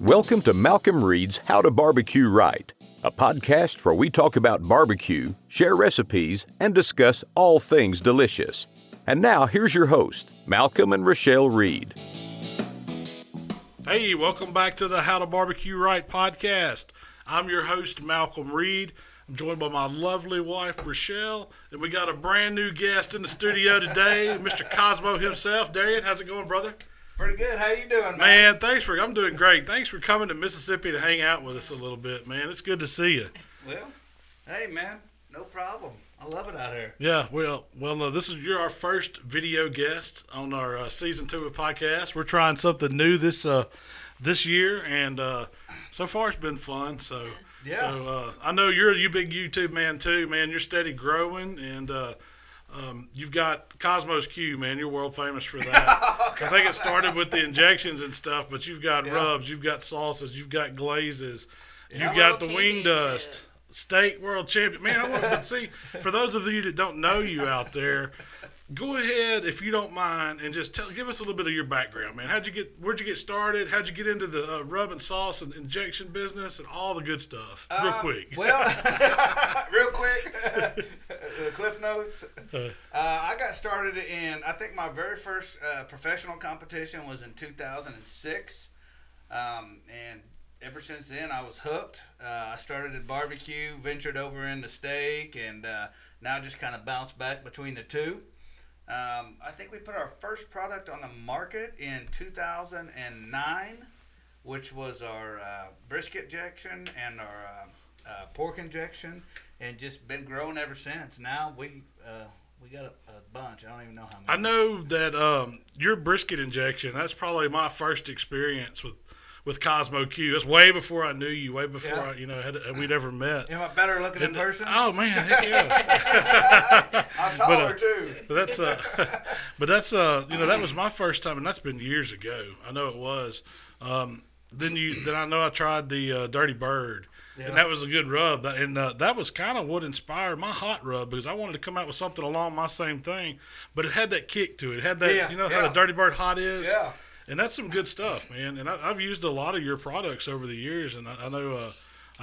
Welcome to Malcom Reed's How to Barbecue Right, a podcast where we talk about barbecue, share recipes, and discuss all things delicious. And now, here's your host, Malcom and Rachelle Reed. Hey, welcome back to the How to Barbecue Right podcast. I'm your host, Malcom Reed. I'm joined by my lovely wife, Rachelle, and we got a brand new guest in the studio today, Mr. Kosmo himself. Darian, how's it going, brother? Pretty good. How you doing, man? I'm doing great. Thanks for coming to Mississippi to hang out with us a little bit, man. It's good to see you. Well, hey, man, no problem. I love it out here. Yeah, well, you're our first video guest on our season 2 of podcast. We're trying something new this year, and so far it's been fun. So, yeah. So I know you're a big YouTube man too, man. You're steady growing, and you've got Kosmo Q, man. You're world famous for that. I think it started with the injections and stuff, but you've got rubs, you've got sauces, you've got glazes, you've got the wing dust. Steak World Champion. Man, I want to see, for those of you that don't know you out there, go ahead, if you don't mind, and just give us a little bit of your background, man. Where'd you get started? How'd you get into the rub and sauce and injection business and all the good stuff? Real quick. Well, real quick, the Cliff Notes. I got started I think my very first professional competition was in 2006. And ever since then, I was hooked. I started at barbecue, ventured over into steak, and now just kind of bounced back between the two. I think we put our first product on the market in 2009, which was our brisket injection and our pork injection, and just been growing ever since. Now we got a bunch. I don't even know how many. I know that your brisket injection, that's probably my first experience with Kosmo Q. That's way before I knew you, way before we'd ever met. Am I better looking in person? Oh man, heck yeah! I'm taller too. That was my first time, and that's been years ago. I know it was. Then I know I tried the Dirty Bird, and that was a good rub. That was kind of what inspired my hot rub, because I wanted to come out with something along my same thing, but it had that kick to it. It had that, how the Dirty Bird hot is. Yeah. And that's some good stuff, man. And I've used a lot of your products over the years, and I know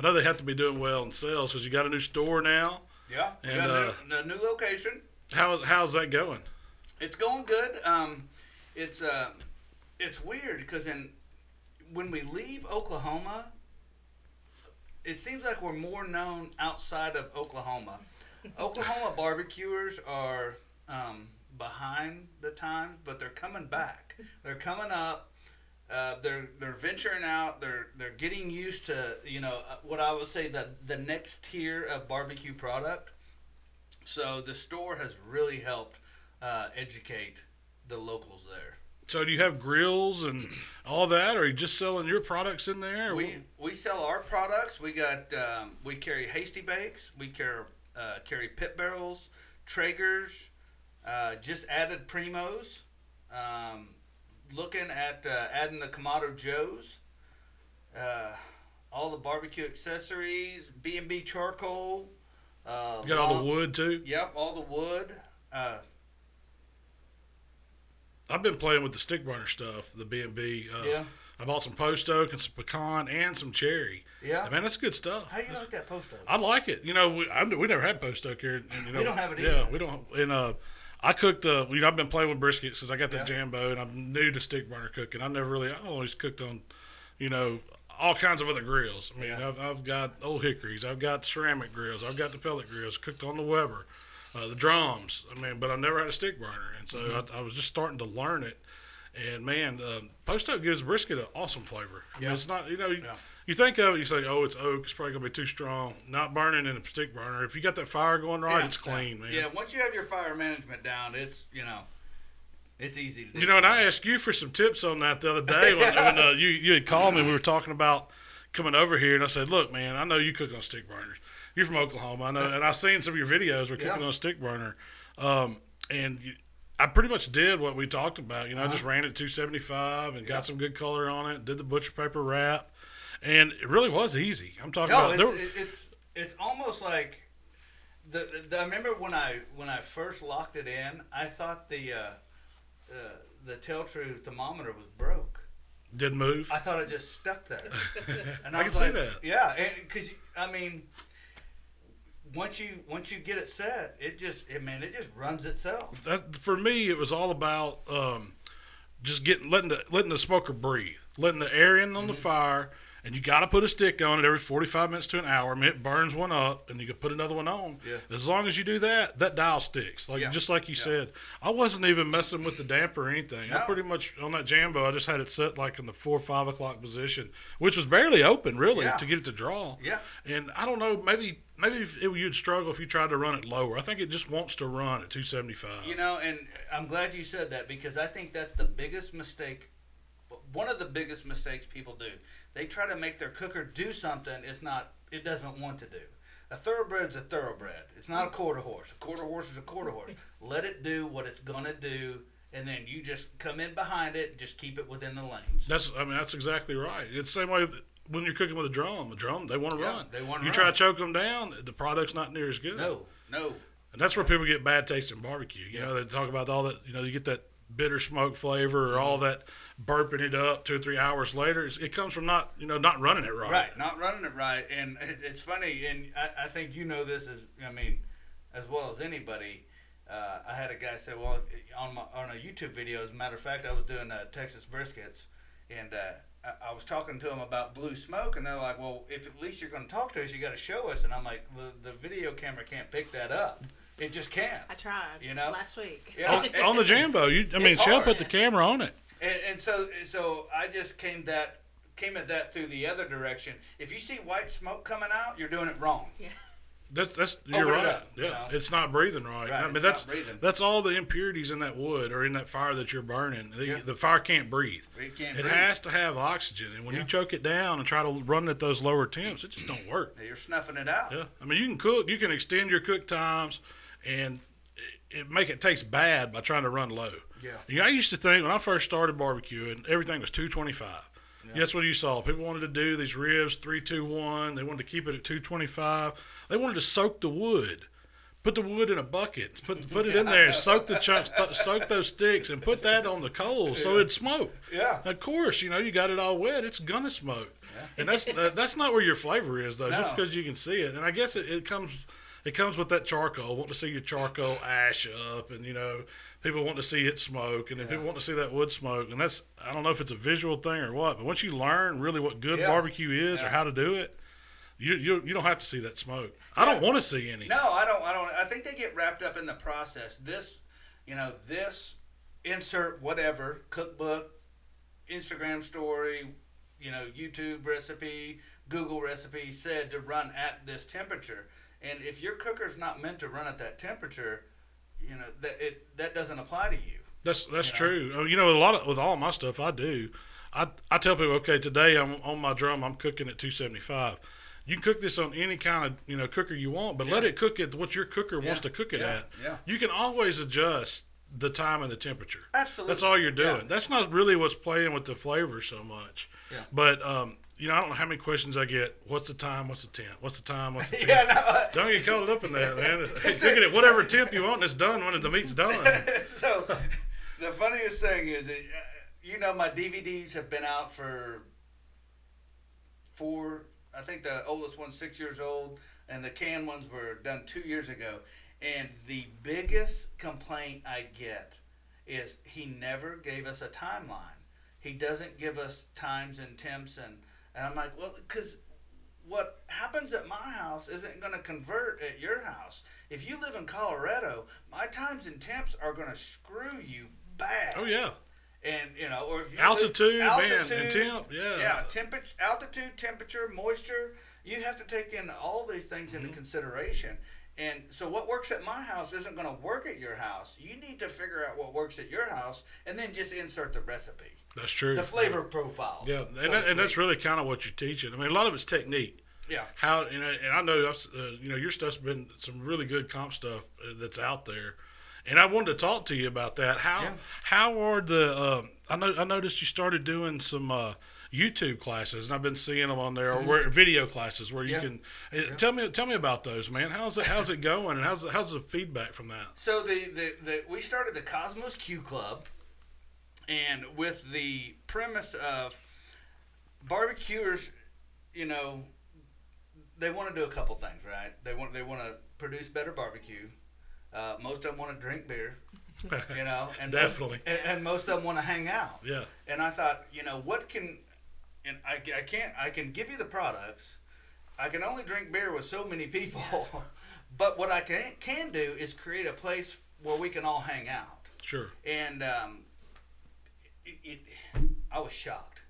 they have to be doing well in sales, because you got a new store now. Yeah, we got a new location. How's that going? It's going good. It's weird because when we leave Oklahoma, it seems like we're more known outside of Oklahoma. Oklahoma barbecuers are behind the times, but they're coming back. They're coming up. They're venturing out. They're getting used to what I would say the next tier of barbecue product. So the store has really helped educate the locals there. So do you have grills and all that, or are you just selling your products in there? We sell our products. We got we carry Hasty Bakes. We carry pit barrels, Traegers. Just added Primos. Looking at adding the Kamado Joes. All the barbecue accessories, B&B charcoal. You got all the wood too? Yep, all the wood. I've been playing with the stick burner stuff, the B&B. I bought some post oak and some pecan and some cherry. Yeah. Man, that's good stuff. How you like that post oak? I like it. We never had post oak here. And, we don't have it either. Yeah, we don't. And I cooked, I've been playing with brisket since I got that Jambo, and I'm new to stick burner cooking. I always cooked on, all kinds of other grills. I mean, I've got old hickories, I've got ceramic grills, I've got the pellet grills, cooked on the Weber, the drums. but I never had a stick burner, and so I was just starting to learn it. And man, post oak gives brisket an awesome flavor. I mean, it's not, you think of it, you say, oh, it's oak, it's probably gonna be too strong. Not burning in a stick burner. If you got that fire going right, it's clean, man. Yeah, once you have your fire management down, it's it's easy to do. And I asked you for some tips on that the other day when you had called me. We were talking about coming over here, and I said, look, man, I know you cook on stick burners. You're from Oklahoma, I know, and I've seen some of your videos where cooking on a stick burner. I pretty much did what we talked about. I just ran it 275 and got some good color on it. Did the butcher paper wrap, and it really was easy. I'm talking about. It's almost like I remember when I first locked it in, I thought the Tell-Tru thermometer was broke. Didn't move. I thought it just stuck there. And I can see that. Yeah, because I mean, once you get it set, it just runs itself. For me, it was all about just letting the smoker breathe, letting the air in on the fire. And you got to put a stick on it every 45 minutes to an hour. I mean, it burns one up, and you can put another one on. Yeah. As long as you do that, that dial sticks. Just like you said. I wasn't even messing with the damper or anything. No. I pretty much, on that Jambo, I just had it set like in the 4 or 5 o'clock position, which was barely open, really, to get it to draw. Yeah. And I don't know, maybe you'd struggle if you tried to run it lower. I think it just wants to run at 275. You know, and I'm glad you said that, because I think that's the biggest mistake. One of the biggest mistakes people do. They try to make their cooker do something it doesn't want to do. A thoroughbred's a thoroughbred. It's not a quarter horse. A quarter horse is a quarter horse. Let it do what it's going to do, and then you just come in behind it and just keep it within the lanes. That's exactly right. It's the same way when you're cooking with a drum. They want to run. They want to run. You try to choke them down, the product's not near as good. No. And that's where people get bad taste in barbecue. You know, they talk about all that, you get that bitter smoke flavor or all that burping it up 2 or 3 hours later. It comes from not running it right. Right, not running it right. And it's funny, and I think you know this as well as anybody. I had a guy say, well, on a YouTube video, as a matter of fact, I was doing Texas briskets, and I was talking to them about blue smoke, and they're like, well, if at least you're going to talk to us, you got to show us. And I'm like, the video camera can't pick that up. It just can't. I tried. Last week. Yeah. On the Jambo, Shell put the camera on it. And so I just came at that through the other direction. If you see white smoke coming out, you're doing it wrong. Yeah. That's you're right. Up, yeah, it's not breathing right. Right, that's all the impurities in that wood or in that fire that you're burning. The fire can't breathe. It has to have oxygen, and when you choke it down and try to run at those lower temps, it just don't work. You're snuffing it out. Yeah, you can cook. You can extend your cook times, and make it taste bad by trying to run low. Yeah. I used to think when I first started barbecuing, everything was 225. Yeah. That's what you saw. People wanted to do these ribs 3-2-1. They wanted to keep it at 225. They wanted to soak the wood, put the wood in a bucket, put it in there, and soak the chunks, soak those sticks, and put that on the coals so it'd smoke. Yeah. Of course, you got it all wet, it's gonna smoke. Yeah. And that's not where your flavor is though, just because you can see it. And I guess it comes with that charcoal. Want to see your charcoal ash up, and people want to see it smoke, and then people want to see that wood smoke. And I don't know if it's a visual thing or what, but once you learn really what good barbecue is or how to do it, you don't have to see that smoke. I don't want to see any. No, I don't. I think they get wrapped up in the process. This insert whatever cookbook, Instagram story, YouTube recipe, Google recipe said to run at this temperature. And if your cooker's not meant to run at that temperature, that doesn't apply to you. That's true. With all my stuff I do, I tell people, okay, today I'm on my drum, I'm cooking at 275. You can cook this on any kind of cooker you want, but let it cook at what your cooker wants to cook it at. Yeah. You can always adjust the time and the temperature. Absolutely. That's all you're doing. Yeah. That's not really what's playing with the flavor so much. Yeah. But I don't know how many questions I get. What's the time? What's the temp? What's the time? What's the temp? Don't get caught up in that, man. Cooking at whatever temp you want, and it's done when the meat's done. So the funniest thing is, my DVDs have been out for 4. I think the oldest one's 6 years old, and the canned ones were done 2 years ago. And the biggest complaint I get is he never gave us a timeline. He doesn't give us times and temps, and I'm like, well, because what happens at my house isn't going to convert at your house. If you live in Colorado, my times and temps are going to screw you bad. Oh yeah. And or if you altitude, and temp, altitude, temperature, moisture. You have to take in all these things into consideration. And so what works at my house isn't going to work at your house. You need to figure out what works at your house, and then just insert the recipe. That's true. The flavor profile. Yeah, and that's really kind of what you're teaching. A lot of it's technique. Yeah. How and I know your stuff's been some really good comp stuff that's out there. And I wanted to talk to you about that. How are the? I noticed you started doing some YouTube classes, and I've been seeing them on there, or video classes where you can. Tell me about those, man. How's it going, and how's the feedback from that? So we started the Kosmo Q Club, And with the premise of barbecuers, you know, they want to do a couple things, right? They want to produce better barbecue. Most of them want to drink beer, you know, and Definitely. And most of them want to hang out. Yeah. And I thought, you know, and I can give you the products. I can only drink beer with so many people. But what I can do is create a place where we can all hang out. Sure. And I was shocked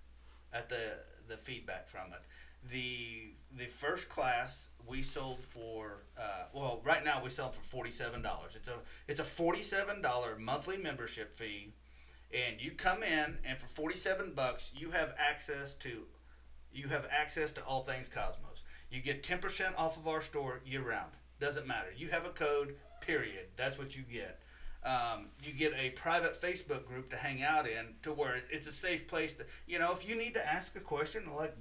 at the feedback from it. The first class we sold for right now we sell it for $47. It's a $47 monthly membership fee, and you come in, and for $47 you have access to all things Cosmos. You get 10% off of our store year round. Doesn't matter. You have a code. Period. That's what you get. You get a private Facebook group to hang out in, to where it's a safe place to, you know, if you need to ask a question, like,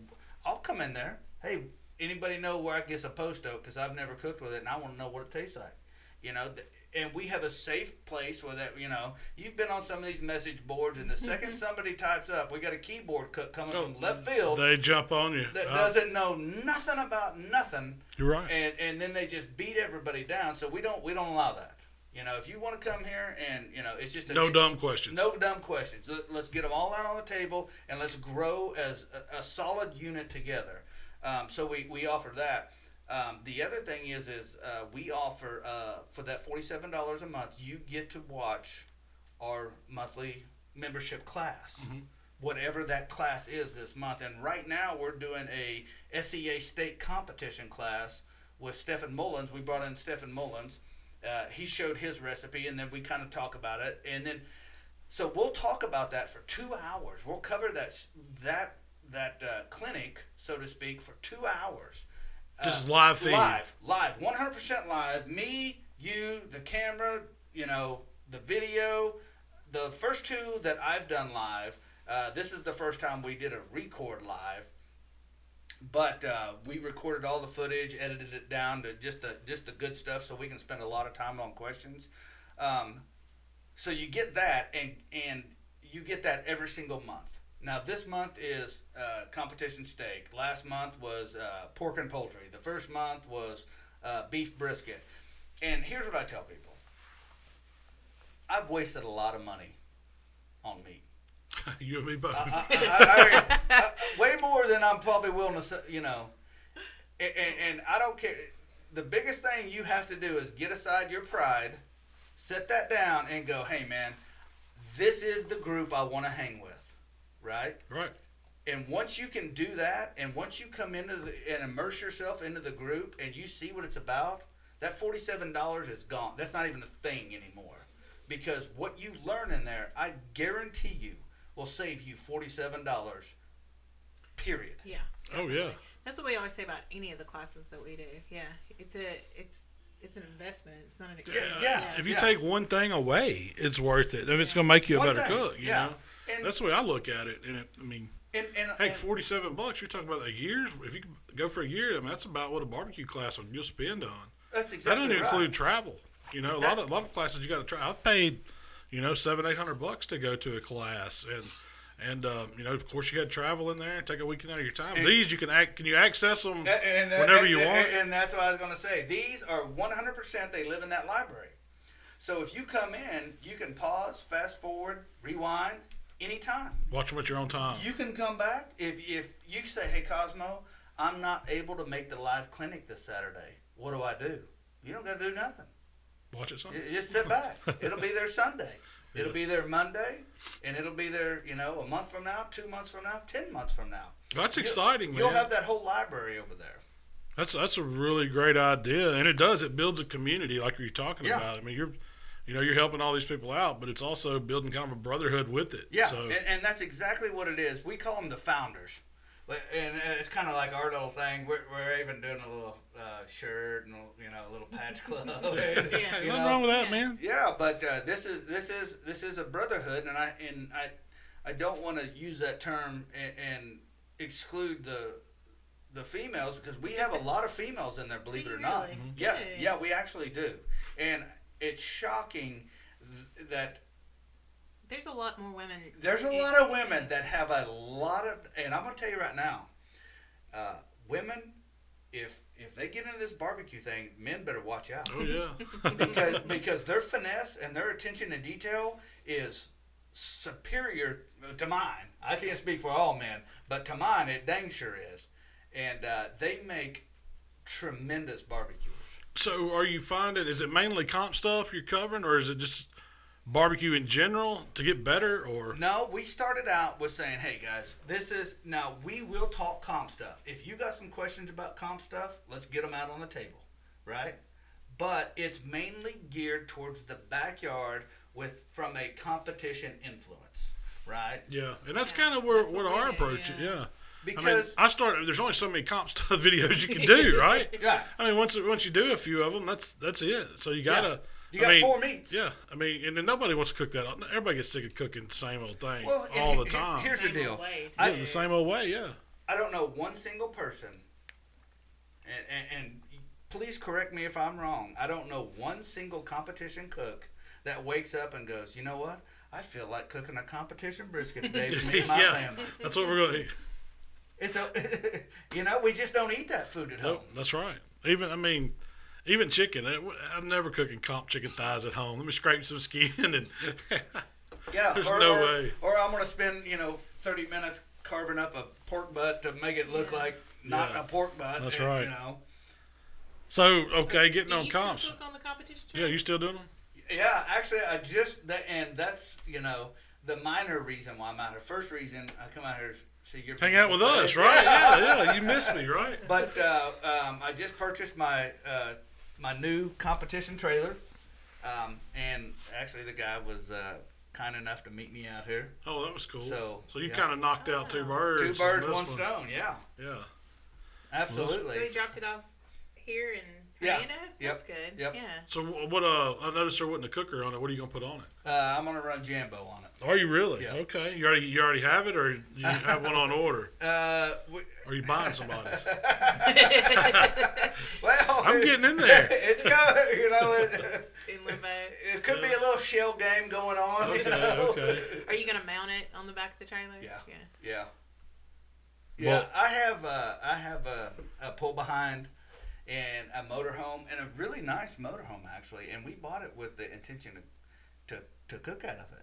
I'll come in there. Hey, anybody know where I get a post oak? Because I've never cooked with it, and I want to know what it tastes like. You know, and we have a safe place where that, you know, you've been on some of these message boards, and the second somebody types up, we got a keyboard cook coming from left field. They jump on you. That doesn't know nothing about nothing. You're right. And then they just beat everybody down. So we don't allow that. You know, if you want to come here and, you know, it's just no dumb questions. No dumb questions. Let's get them all out on the table, and let's grow as a solid unit together. So we offer that. The other thing is we offer, for that $47 a month, you get to watch our monthly membership class, whatever that class is this month. And right now we're doing a SEA Steak Competition class with Stephen Mullins. We brought in Stephen Mullins. He showed his recipe, and then we kind of talk about it. And then, so we'll talk about that for 2 hours. We'll cover that clinic, so to speak, for 2 hours. This is live feed. Live, 100% live. Me, you, the camera, you know, the video. The first two that I've done live, this is the first time we did a record live. But we recorded all the footage, edited it down to just the good stuff, so we can spend a lot of time on questions. So you get that, and you get that every single month. Now this month is competition steak. Last month was pork and poultry. The first month was beef brisket. And here's what I tell people: I've wasted a lot of money on meat. You and me both. Way more than I'm probably willing to, you know. And I don't care. The biggest thing you have to do is get aside your pride, set that down, and go, hey, man, this is the group I want to hang with, right? Right. And once you can do that, and once you come into and immerse yourself into the group, and you see what it's about, that $47 is gone. That's not even a thing anymore. Because what you learn in there, I guarantee you, will save you $47, period. Yeah. Oh, yeah. That's what we always say about any of the classes that we do. Yeah. It's an investment. It's not an expense. Yeah. If you take one thing away, it's worth it. I mean, it's going to make you a better cook, you know? And that's the way I look at it. And hey, $47, you're talking about a year. If you go for a year, I mean, that's about what a barbecue class you'll spend on. That's exactly That doesn't include travel. You know, a lot of classes you got to try. I paid, you know, $700-800 to go to a class, and you know, of course, you got to travel in there and take a weekend out of your time. These you can access them whenever you want. And that's what I was going to say. These are 100%. They live in that library. So if you come in, you can pause, fast forward, rewind anytime. Watch them at your own time. You can come back if you say, "Hey, Cosmo, I'm not able to make the live clinic this Saturday. What do I do?" You don't got to do nothing. Watch it Sunday. Just sit back. It'll be there Sunday. It'll be there Monday, and it'll be there, you know, a month from now, 2 months from now, 10 months from now. That's exciting, man. You'll have that whole library over there. That's a really great idea, and it builds a community like you're talking about. I mean, you're helping all these people out, but it's also building kind of a brotherhood with it. Yeah, so. and that's exactly what it is. We call them the founders. And it's kind of like our little thing. We're even doing a little shirt and a little patch club. Nothing wrong with that, man. Yeah, but this is a brotherhood, and I don't want to use that term and exclude the females, because we have a lot of females in there. Believe it or not. Really? Yeah, we actually do, and it's shocking that There's a lot more women. There's a lot of women that have a lot of, and I'm gonna tell you right now, women, if they get into this barbecue thing, men better watch out. Oh yeah. because their finesse and their attention to detail is superior to mine. I can't speak for all men, but to mine it dang sure is. And they make tremendous barbecuers. So are you finding, is it mainly comp stuff you're covering, or is it just barbecue in general to get better? Or No, we started out with saying, hey guys, now we will talk comp stuff. If you got some questions about comp stuff, let's get them out on the table, right? But it's mainly geared towards the backyard from a competition influence, right? Yeah, and that's kind of That's what what our we do, approach is. yeah. Yeah. Because There's only so many comp stuff videos you can do, right? yeah, I mean, once you do a few of them, that's it. So you gotta. you got 4 meats. Yeah, I mean, and then nobody wants to cook that. Everybody gets sick of cooking the same old thing Well, all the time. Here's the Same deal. old way, Yeah, too. the same old way. Yeah. I don't know one single person, and please correct me if I'm wrong. I don't know one single competition cook that wakes up and goes, you know what? I feel like cooking a competition brisket today for me and my family. That's what we're going to eat. It's we just don't eat that food at home. Nope, that's right. Even chicken. I'm never cooking comp chicken thighs at home. Let me scrape some skin and. Yeah, There's no way. Or I'm gonna spend 30 minutes carving up a pork butt to make it look like not a pork butt. That's right. You know. So okay, getting Do on you still comps. cook on the competition Yeah, channel? you still doing them? Yeah, actually, and that's the minor reason why I'm out here. First reason I come out here to see your Hang out with beautiful us, face. right? Yeah. You missed me, right? But I just purchased my new competition trailer, and actually the guy was kind enough to meet me out here. Oh, that was cool. So, you yeah. kind of knocked out 2 birds. 2 on birds, this one stone. Yeah, Yeah. absolutely. So he dropped it off here in Yeah. Havana? Yep. That's good. Yep. Yeah. So what? I noticed there wasn't a cooker on it. What are you gonna put on it? I'm gonna run Jambo on it. Are you really? Yeah. Okay. You already have it, or you have one on order? We, Or are you buying somebody's? well, I'm getting in there. It's good, In limbo. It could be a little shell game going on. Okay. Okay. Are you gonna mount it on the back of the trailer? Yeah. Well- I have a pull behind and a motorhome, and a really nice motorhome actually, and we bought it with the intention to cook out of it.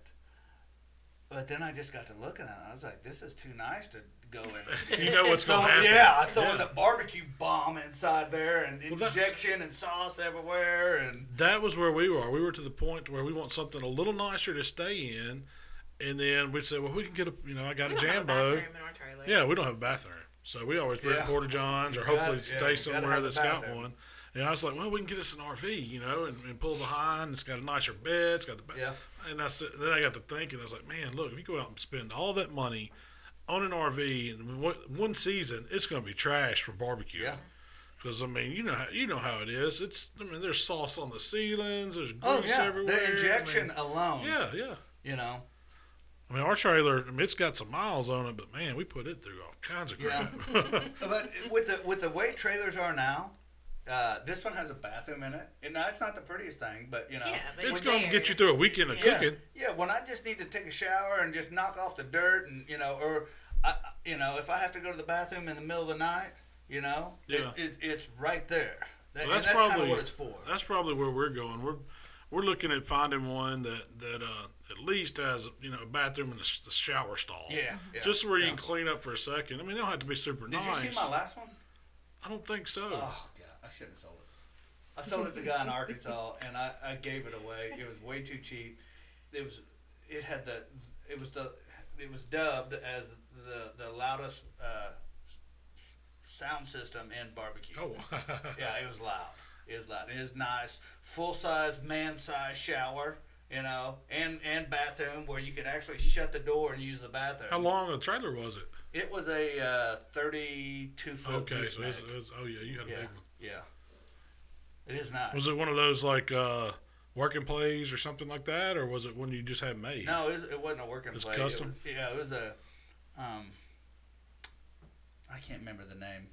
But then I just got to looking at it, and I was like, this is too nice to go in. You know what's gonna happen. Yeah, I throwing Yeah. the barbecue bomb inside there, and Well, that- injection and sauce everywhere, and That was where we were. We were to the point where we want something a little nicer to stay in, and then we said, well, we can get I got We a don't have a Jambo. bathroom in our trailer. Yeah, we don't have a bathroom, so we always bring Yeah. porta johns or You hopefully gotta- yeah, stay you gotta somewhere have a that's got bathroom. one. And I was like, well, we can get us an RV, and pull behind. It's got a nicer bed. It's got the Yeah. And then I got to thinking, I was like, man, look, if you go out and spend all that money on an RV in one season, it's going to be trash from barbecue. Yeah. Because you know how it is. There's sauce on the ceilings. There's grease oh yeah, everywhere. the injection alone. Yeah. Our trailer, it's got some miles on it, but man, we put it through all kinds of Yeah. crap. But with the way trailers are now, this one has a bathroom in it, and now it's not the prettiest thing, but Yeah, but It's we're going to there. get you through a weekend of yeah, cooking. yeah. When I just need to take a shower and just knock off the dirt, and or if I have to go to the bathroom in the middle of the night, Yeah. it's right there. Well, And that's kind of probably what it's for. That's probably where we're going. We're looking at finding one that at least has a bathroom and the shower stall. Yeah, yeah, Just where you yeah. can clean up for a second. They don't have to be super Did nice. you see my last one? I don't think so. Oh, yeah, I should have sold it. I sold it to the guy in Arkansas, and I gave it away. It was way too cheap. It was dubbed as the loudest sound system in barbecue. Oh. Yeah, it was loud. It was loud. It is nice, full size, man size shower, and bathroom where you could actually shut the door and use the bathroom. How long a trailer was it? It was a 32-foot. Okay, so gooseneck. you had a Yeah, big one. yeah. It is nice. Was it one of those like working plays or something like that, or was it one you just had made? No, it wasn't a working It's play. custom? It was a, I can't remember the name.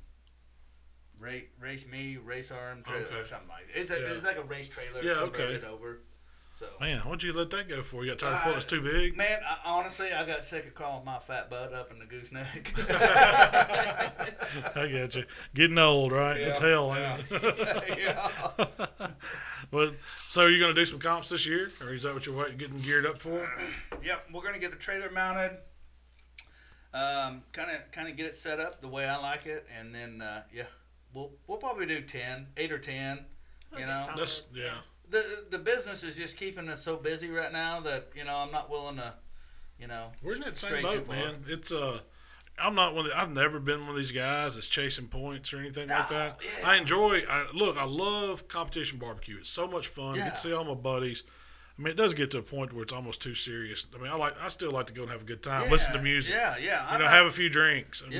Race arm trailer Okay. or something like that. It's Yeah. like a race trailer Yeah, okay. converted over. So Man, what'd you let that go for? You got tired of it was too big? Man, honestly, I got sick of crawling my fat butt up in the gooseneck. I got you. Getting old, right? Yeah, It's hell, yeah. ain't it? Yeah. But so you're going to do some comps this year, or is that what you're getting geared up for? Yep, we're gonna get the trailer mounted. Kind of get it set up the way I like it, and then we'll probably do 8 or 10. You know, That's yeah. The business is just keeping us so busy right now that I'm not willing to, We're in that same stray boat, too far. man. It's I'm not one. I've never been one of these guys that's chasing points or anything like that. Yeah. I love competition barbecue. It's so much fun. Yeah. Get to see all my buddies. I mean, it does get to a point where it's almost too serious. I mean, I still like to go and have a good time, listen to music. Yeah. Have a few drinks. I'm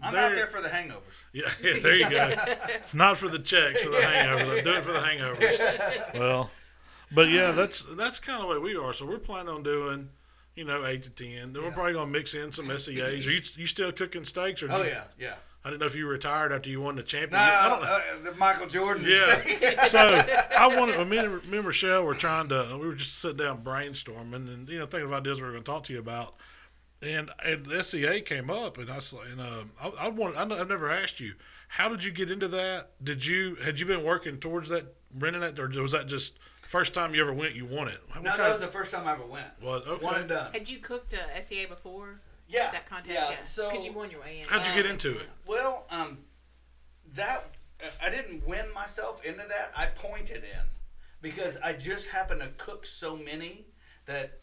I'm out there for the hangovers. Yeah, there you go. Not for the checks, for the hangovers. I do it for the hangovers. Well, but yeah, that's kind of the way we are. So we're planning on doing, 8 to 10. Then we're probably gonna mix in some SEAs. Are you still cooking steaks? Or Yeah. I didn't know if you retired after you won the championship. Nah, I don't know. the Michael Jordan. Yeah. So I wanted. Me and Rachelle were trying to. We were just sitting down brainstorming and thinking of ideas we were going to talk to you about. And the SEA came up, and I was like, I've never asked you, how did you get into that? Had you been working towards that, renting that, or was that just first time you ever went, you won it? No, that was the first time I ever went. Well, okay. One and done. Had you cooked a SEA before? Yeah. That contest? Yeah. So because you won your way in. How'd you get into it? Well, I didn't win myself into that. I pointed in because I just happened to cook so many that,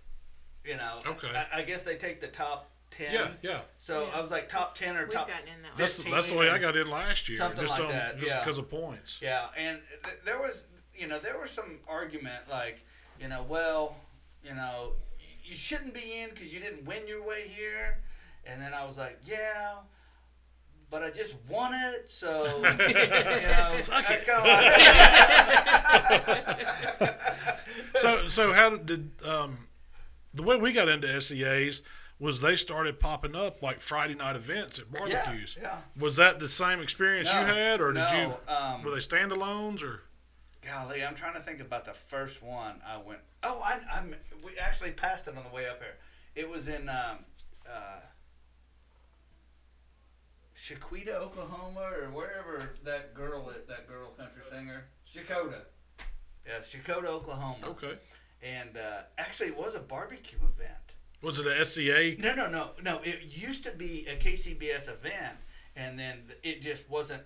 Okay. I guess they take the top 10. Yeah. So I was like top 10 or We've top gotten in that one. 15. That's the way I got in last year. Something just like that, Just yeah. because of points. Yeah, and there was some argument like, you shouldn't be in because you didn't win your way here. And then I was like, yeah, but I just won it, so, that's kind of like... So how did, the way we got into SEAs was they started popping up like Friday night events at barbecues. Yeah. Was that the same experience you had, or were they standalones, or? Golly, I'm trying to think about the first one I went. Oh, we actually passed it on the way up here. It was in Chiquita, Oklahoma, or wherever that girl country singer, Shakota. Yeah, Shakota, Oklahoma. Okay. And actually, it was a barbecue event. Was it a SEA? No. It used to be a KCBS event, and then it just wasn't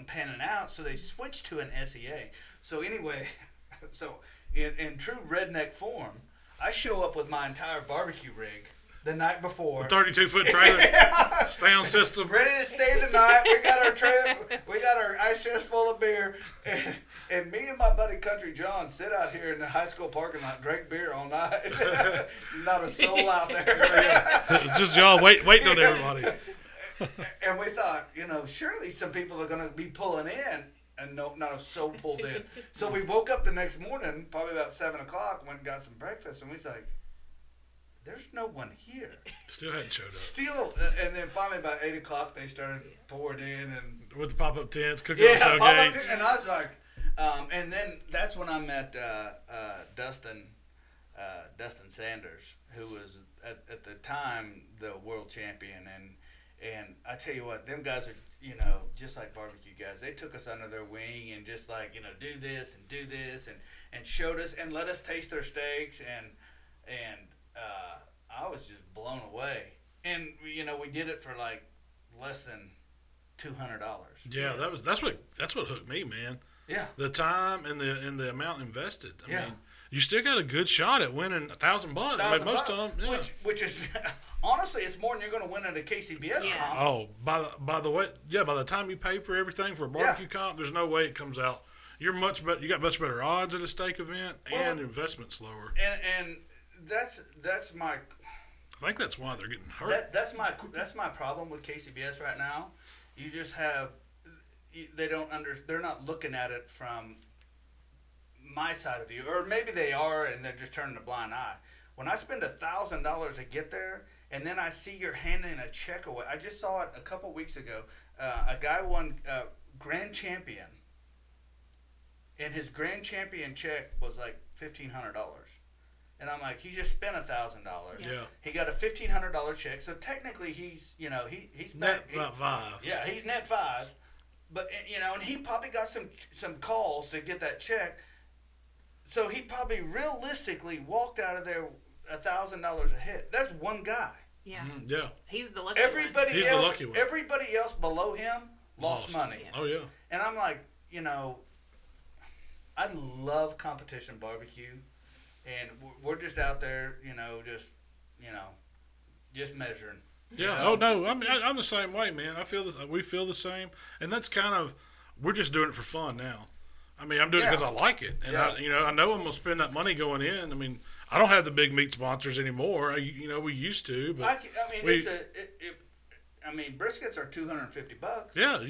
panning out, so they switched to an SEA. So anyway, in true redneck form, I show up with my entire barbecue rig the night before. 32-foot trailer, sound system. Ready to stay the night. We got our trailer. We got our ice chest full of beer. And me and my buddy Country John sit out here in the high school parking lot, drink beer all night. Not a soul out there. It's just y'all waiting on everybody. And we thought, surely some people are going to be pulling in. And no, not a soul pulled in. So we woke up the next morning, probably about 7 o'clock, went and got some breakfast, and we was like, there's no one here. Still hadn't showed up. And then finally about 8 o'clock, they started pouring in. And with the pop-up tents, cooking on tailgates. And I was like, and then that's when I met Dustin Sanders, who was at the time the world champion. And I tell you what, them guys are, just like barbecue guys. They took us under their wing and just like, do this and showed us and let us taste their steaks. And I was just blown away. And, we did it for like less than $200. Yeah, that's what hooked me, man. Yeah. The time and the amount invested. I mean, you still got a good shot at winning $1,000. I mean, most of them, yeah. Which is honestly, it's more than you're going to win at a KCBS comp. Oh, by the way, by the time you pay for everything for a barbecue comp, there's no way it comes out. You're much better. You got much better odds at a steak event, and investment's lower. And that's my. I think that's why they're getting hurt. That's my problem with KCBS right now. You just have. They're not looking at it from my side of view, or maybe they are, and they're just turning a blind eye. When I spend $1,000 to get there, and then I see you're handing a check away. I just saw it a couple weeks ago. A guy won grand champion and his grand champion check was like $1,500. And I'm like, he just spent $1,000. Yeah. He got a $1,500 check, so technically he's he's net about $5. Yeah, he's net $5. But and he probably got some calls to get that check. So he probably realistically walked out of there $1,000 ahead. That's one guy. Yeah. Yeah. He's the lucky Everybody He's else, the lucky one. Everybody else below him lost money. Yeah. Oh yeah. And I'm like, I love Competition BBQ, and we're just out there, just measuring. Yeah. Oh no, I'm the same way, man. We feel the same, and that's kind of, we're just doing it for fun now. I mean, I'm doing it because I like it, and I know I'm gonna spend that money going in. I mean, I don't have the big meat sponsors anymore. We used to, but briskets are $250. Yeah,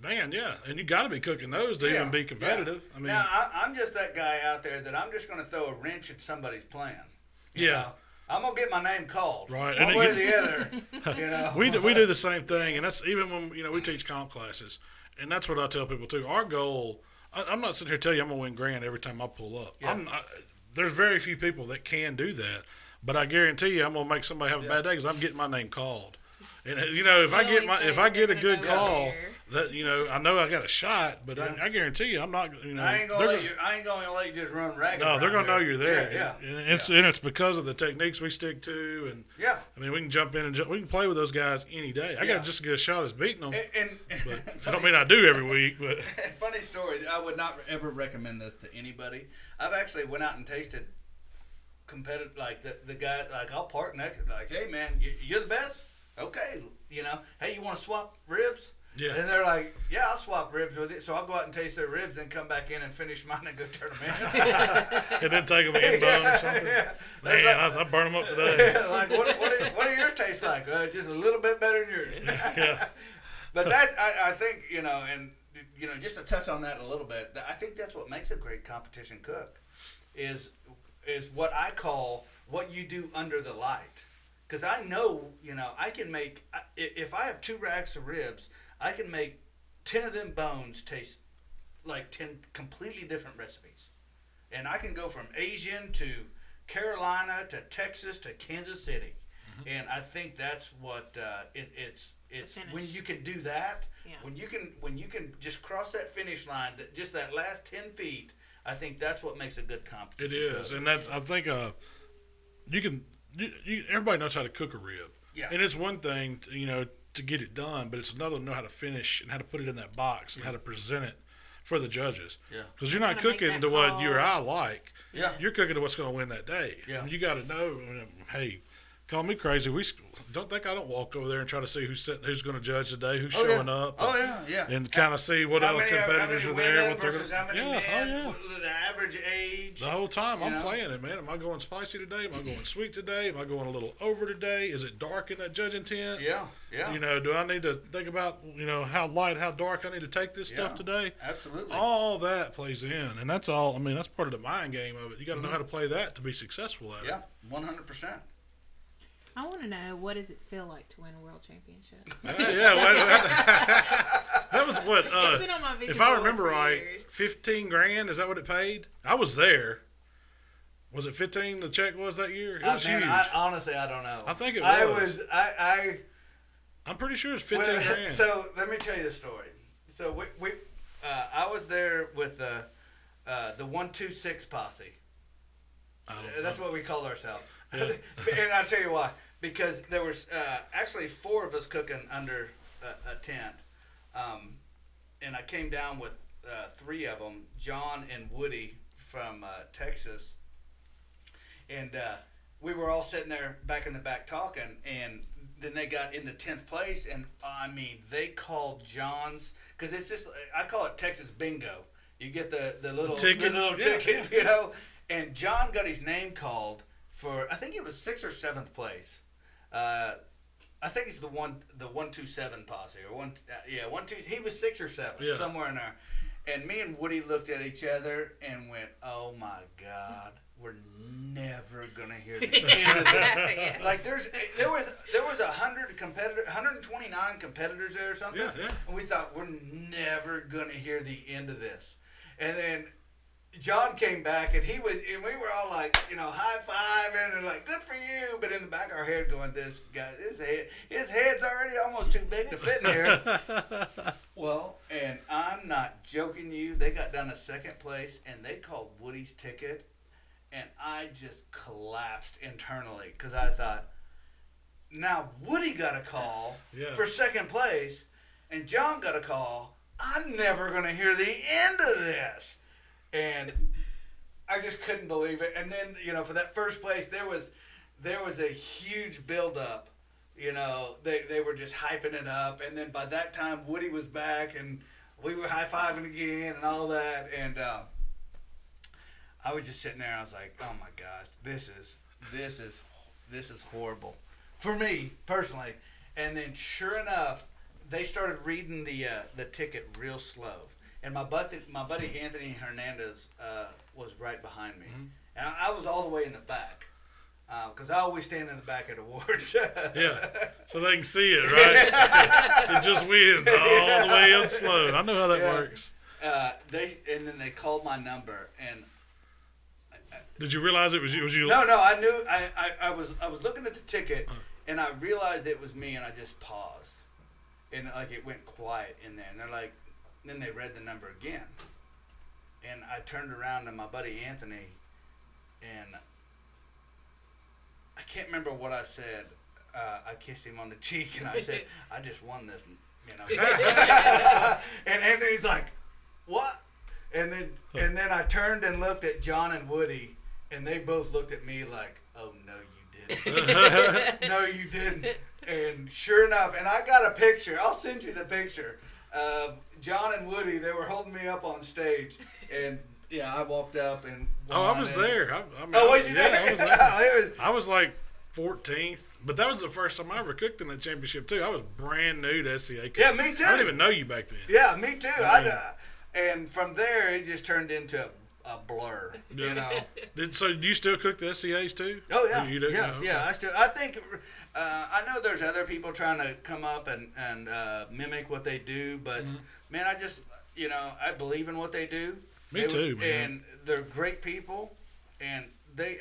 man, yeah, and you got to be cooking those to even be competitive. Yeah. I mean, now I'm just that guy out there that I'm just gonna throw a wrench at somebody's plan. You know? I'm gonna get my name called, right? One way or the other. We do the same thing, and that's even when we teach comp classes, and that's what I tell people too. Our goal. I'm not sitting here telling you I'm going to win grand every time I pull up. Yeah. There's very few people that can do that. But I guarantee you I'm going to make somebody have a bad day because I'm getting my name called. And, if I get a good call, that I know I got a shot, but I guarantee you I'm not. I ain't gonna let you just run ragged. No, they're gonna know you're there. Yeah. And it's because of the techniques we stick to, and I mean we can jump in and we can play with those guys any day. I got just as good a shot as beating them. But I don't mean I do every week. But funny story, I would not ever recommend this to anybody. I've actually went out and tasted competitive, like the guy, like I'll park next, like, hey man, you're the best. Okay, hey, you want to swap ribs? Yeah. And they're like, yeah, I'll swap ribs with it. So I'll go out and taste their ribs, then come back in and finish mine and go turn them in. And then take them in bone or something. Yeah. Man, I burn them up today. Like, what do yours taste like? Just a little bit better than yours. Yeah. But that, I think, and just to touch on that a little bit, I think that's what makes a great competition cook, is what I call what you do under the light. Because I know, I can make, if I have 2 racks of ribs, I can make 10 of them bones taste like 10 completely different recipes. And I can go from Asian to Carolina to Texas to Kansas City. Mm-hmm. And I think that's what it's when you can do that, when you can just cross that finish line, just that last 10 feet, I think that's what makes a good competition. It is, and that's, I think, everybody knows how to cook a rib. Yeah. And it's one thing, to get it done, but it's another to know how to finish and how to put it in that box and how to present it for the judges. Yeah. Because you're not cooking to what you or I like. Yeah. You're cooking to what's going to win that day. Yeah. And you got to know, hey, call me crazy. Don't think I don't walk over there and try to see who's going to judge today, who's showing up. And kind of see what other competitors are there, what they're going to. The average age. The whole time I'm playing it, man. Am I going spicy today? Am I going sweet today? Am I going a little over today? Is it dark in that judging tent? Yeah. Do I need to think about, how light, how dark I need to take this stuff today? Absolutely. All that plays in, and that's all. I mean, that's part of the mind game of it. You got to know how to play that to be successful at it. Yeah, 100%. I want to know, what does it feel like to win a world championship? That was what. It's been on my vision if I board remember for right, years. $15,000. Is that what it paid? I was there. Was it 15? The check was that year. It was huge. Honestly, I don't know. I think it was. I'm pretty sure it's $15,000. So let me tell you the story. So I was there with the 126 posse. That's what we call ourselves. Yeah. And I'll tell you why. Because there was actually 4 of us cooking under a tent. And I came down with 3 of them, John and Woody from Texas. And we were all sitting there back in the back talking, and then they got into 10th place. And, they called John's, because it's just, I call it Texas bingo. You get the little ticket, and John got his name called for, I think it was 6th or 7th place. I think it's the 127 posse or 1 2. He was 6 or 7, somewhere in there. And me and Woody looked at each other and went, "Oh my God, we're never gonna hear the end of this." Like there was 129 competitors there or something, and we thought we're never gonna hear the end of this. And then John came back, and we were all like, high-fiving and like, good for you. But in the back of our head going, this guy, his head's already almost too big to fit in here. Well, and I'm not joking you, they got down to second place, and they called Woody's ticket, and I just collapsed internally because I thought, now Woody got a call for second place, and John got a call. I'm never going to hear the end of this. And I just couldn't believe it. And then, for that first place, there was a huge buildup. They were just hyping it up. And then by that time, Woody was back, and we were high-fiving again and all that. And I was just sitting there, and I was like, oh, my gosh, this is horrible for me personally. And then sure enough, they started reading the ticket real slow. And my buddy Anthony Hernandez was right behind me. Mm-hmm. And I was all the way in the back because I always stand in the back at awards. Yeah, so they can see it, right? It just wins all the way up slow. I know how that works. And then they called my number. And did you realize it was you? No, I knew. I was looking at the ticket, and I realized it was me, and I just paused. And it went quiet in there. And they're like, then they read the number again. And I turned around to my buddy Anthony, and I can't remember what I said. I kissed him on the cheek, and I said, I just won this, And Anthony's like, what? And then I turned and looked at John and Woody, and they both looked at me like, oh, no, you didn't. No, you didn't. And sure enough, and I got a picture. I'll send you the picture of John and Woody. They were holding me up on stage, and I walked up and. I was there. Was you there? I was there. I was like 14th, but that was the first time I ever cooked in that championship too. I was brand new to SCA cooking. Yeah, me too. I didn't even know you back then. Yeah, me too. And from there, it just turned into a blur. So do you still cook the SCAs too? Oh yeah. You do? Yes, okay. yeah. I think. I know there's other people trying to come up and mimic what they do, but man, I just I believe in what they do. Me too, man. And they're great people, and they're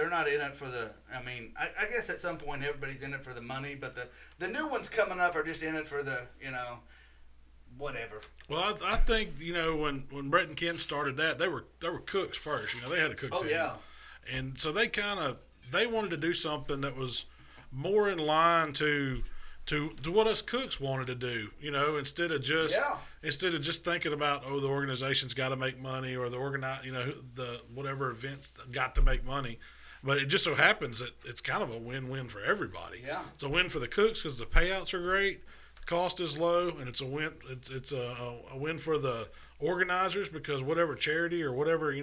not in it for the. I mean, I guess at some point everybody's in it for the money, but the new ones coming up are just in it for the whatever. Well, I think when Brett and Ken started that, they were cooks first. They had a cook team. Oh yeah. And so they wanted to do something that was more in line to what us cooks wanted to do, instead of just thinking about the organization's got to make money or the whatever events got to make money, but it just so happens that it's kind of a win-win for everybody. Yeah, it's a win for the cooks because the payouts are great, cost is low, and it's a win. It's a win for the organizers because whatever charity or whatever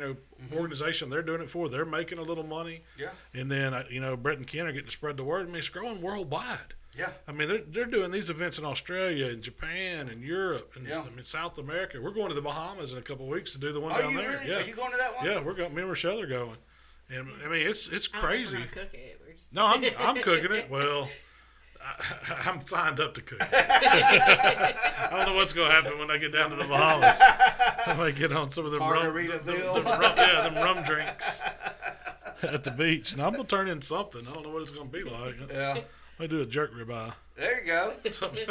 organization they're doing it for, they're making a little money. Yeah. And then Brett and Ken are getting to spread the word. I mean, it's growing worldwide. Yeah. I mean, they're doing these events in Australia and Japan and Europe and South America. We're going to the Bahamas in a couple of weeks to do the one down there. Really? Yeah. Are you going to that one? Yeah, me and Rachelle are going. And I mean, it's crazy. I'm not gonna cook it. No, I'm cooking it. Well, I'm signed up to cook. I don't know what's going to happen when I get down to the Bahamas. I might get on some of them them rum drinks at the beach. And I'm going to turn in something. I don't know what it's going to be like. Yeah. I do a jerk ribeye. There you go. something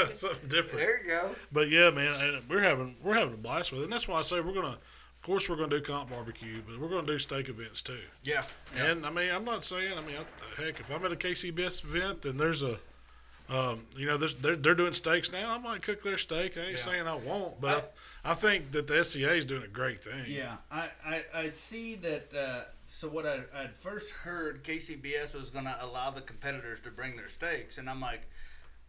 different. There you go. But yeah, man, we're having a blast with it. And that's why I say we're going to do comp barbecue, but we're going to do steak events too. Yeah. And I mean, I'm not saying, heck, if I'm at a KCBS event and there's a they're doing steaks now, I might cook their steak. I ain't saying I won't, but I think that the SCA is doing a great thing. Yeah, I see that. So what I'd first heard, KCBS was going to allow the competitors to bring their steaks, and I'm like,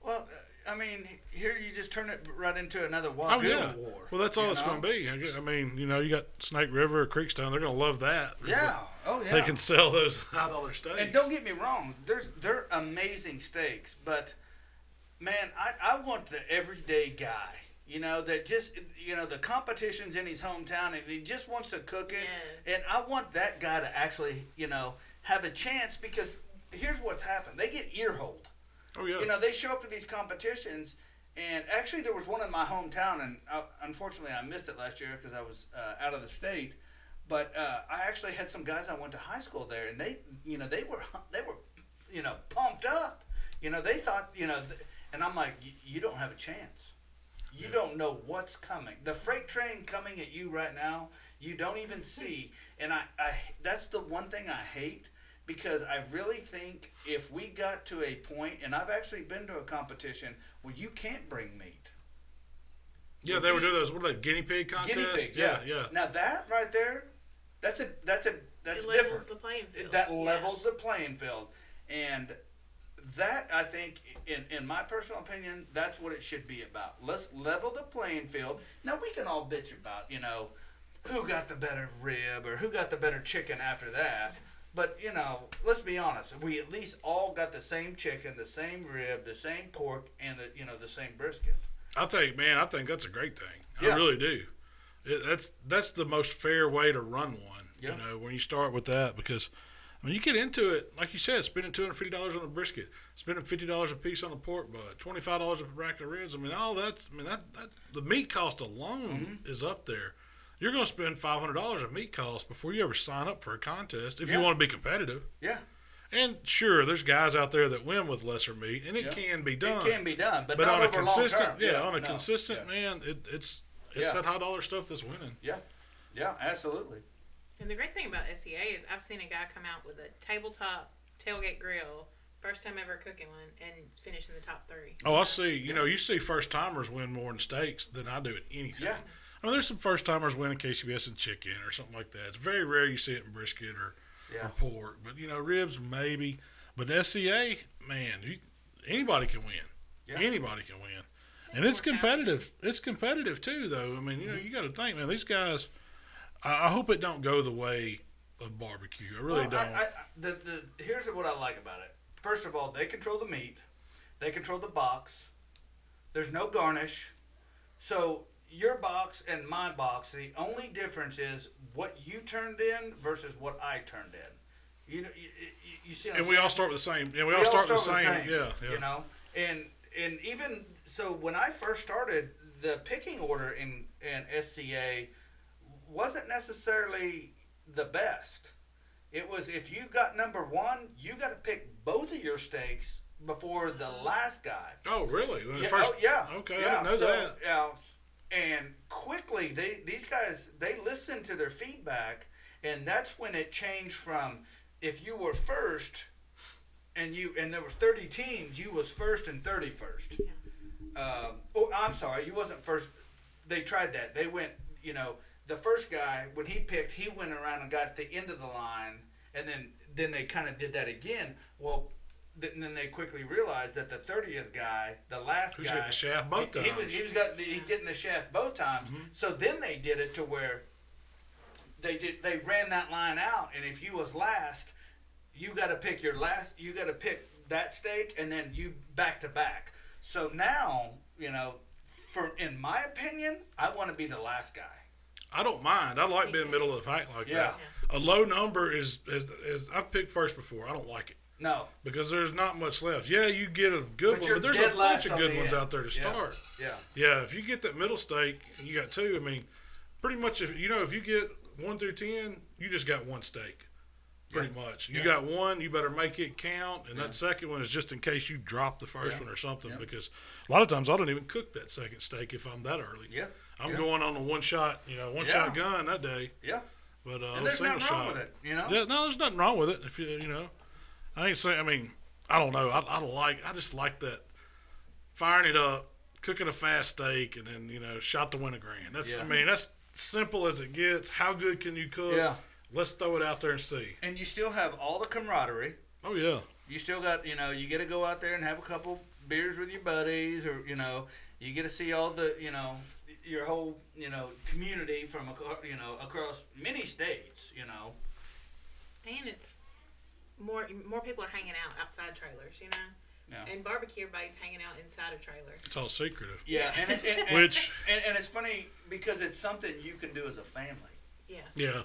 well, I mean, here you just turn it right into another Wagyu war. Well, that's all it's going to be. I mean, you got Snake River or Creekstone. They're going to love that. Yeah. Oh, yeah. They can sell those $1 steaks. And don't get me wrong, they're amazing steaks, but man, I want the everyday guy, that just, the competition's in his hometown and he just wants to cook it. Yes. And I want that guy to actually, have a chance because here's what's happened. They get ear-holed. Oh, yeah. They show up to these competitions And actually, there was one in my hometown, and unfortunately, I missed it last year because I was out of the state. But I actually had some guys I went to high school there, and they were pumped up. They thought, and I'm like, you don't have a chance. You don't know what's coming. The freight train coming at you right now, you don't even see. And I that's the one thing I hate, because I really think if we got to a point, and I've actually been to a competition where you can't bring meat. Yeah, they were doing those. What are they? Guinea pig contests? Guinea pig, yeah. Now that right there, that's it different. levels the playing field. That levels the playing field, and that, I think, in my personal opinion, that's what it should be about. Let's level the playing field. Now we can all bitch about who got the better rib or who got the better chicken after that. But, let's be honest. We at least all got the same chicken, the same rib, the same pork, and the same brisket. I think that's a great thing. Yeah. I really do. That's the most fair way to run one. Yeah. When you start with that, because you get into it, like you said, spending $250 on the brisket, spending $50 a piece on the pork butt, $25 a rack of ribs. That the meat cost alone is up there. You're going to spend $500 in meat costs before you ever sign up for a contest if you want to be competitive. Yeah. And sure, there's guys out there that win with lesser meat, and it can be done. It can be done, but on not a over consistent, long term. consistent, man, it's that high dollar stuff that's winning. Yeah, absolutely. And the great thing about SEA is I've seen a guy come out with a tabletop tailgate grill, first time ever cooking one, and finish in the top 3. Oh, I see. You see first timers win more in steaks than I do at anything. Yeah. There's some first timers winning KCBS in chicken or something like that. It's very rare you see it in brisket or pork. But ribs maybe. But SEA, man, anybody can win. Yeah. Anybody can win, and it's competitive. It's competitive too, though. You got to think, man. These guys. I hope it don't go the way of barbecue. I really don't. Here's what I like about it. First of all, they control the meat. They control the box. There's no garnish. So your box and my box, the only difference is what you turned in versus what I turned in. You see what I'm saying? And we all start with the same. Yeah, we all start with the same. Yeah. And even so, when I first started, the picking order in SCA wasn't necessarily the best. It was, if you got number 1, you got to pick both of your steaks before the last guy. Oh, really? Yeah. Okay, I didn't know that. Yeah, and quickly, these guys, they listened to their feedback, and that's when it changed from, if you were first, and there was 30 teams, you was first and 31st. I'm sorry, you wasn't first. They tried that. They went, the first guy, when he picked, he went around and got at the end of the line, and then they kind of did that again. Well, then they quickly realized that the 30th guy, the last guy, getting the shaft both times. He was getting the shaft both times. Mm-hmm. So then they did it to where they ran that line out, and if you was last, you got to pick your last. You got to pick that steak, and then you back to back. So now, in my opinion, I want to be the last guy. I don't mind. I like being middle of the pack like that. A low number is I've picked first before. I don't like it. No. Because there's not much left. Yeah, you get a good one, but there's a bunch of good ones out there to start. Yeah, if you get that middle steak and you got 2, pretty much if you get 1 through 10, you just got 1 steak. Pretty much. You got 1, you better make it count, and that second one is just in case you drop the first one or something, because a lot of times I don't even cook that second steak if I'm that early. Yeah. I'm going on a one-shot gun that day. Yeah. But and there's nothing wrong with it, Yeah, no, there's nothing wrong with it. If I ain't saying. I don't know. I just like that firing it up, cooking a fast steak, and then shot to win $1,000. That's that's simple as it gets. How good can you cook? Yeah. Let's throw it out there and see. And you still have all the camaraderie. Oh yeah. You still got you get to go out there and have a couple beers with your buddies, or you get to see all the your whole community from across many states. And it's more people are hanging out outside trailers. Yeah. And barbecue, everybody's hanging out inside of trailers. It's all secretive. Yeah, and it's funny because it's something you can do as a family. Yeah. Yeah.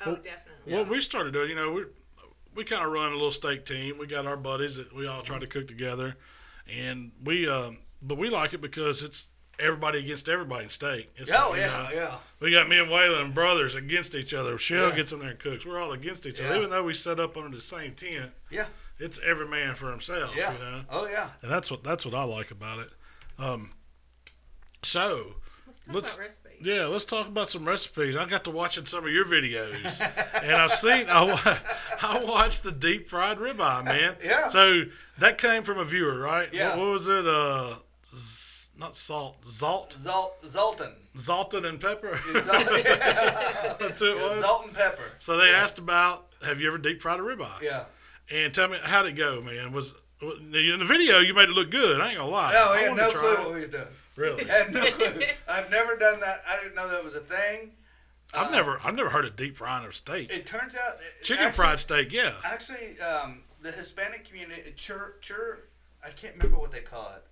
Oh, definitely. What we started doing, we kind of run a little steak team. We got our buddies that we all try to cook together, and we but we like it because it's everybody against everybody in steak. It's, yeah. We got me and Waylon brothers against each other. Shell gets in there and cooks. We're all against each other, even though we set up under the same tent. Yeah. It's every man for himself. Yeah. You know. Oh yeah. And that's what I like about it. Let's talk about recipes. Yeah, let's talk about some recipes. I got to watching some of your videos, and I watched the deep fried ribeye, man. Yeah. So that came from a viewer, right? Yeah. What was it? Not salt, Zoltan. Zalton and pepper. That's who it was. Salt and pepper. So they asked about, have you ever deep fried a ribeye? Yeah. And tell me, how'd it go, man? In the video you made it look good. I ain't gonna lie. No, we had wanted no to clue try what it. we was doing. Really? I had no clue. I've never done that. I didn't know that was a thing. I've never heard of deep frying a steak. It turns out Chicken fried steak, yeah. Actually, the Hispanic community, I can't remember what they call it,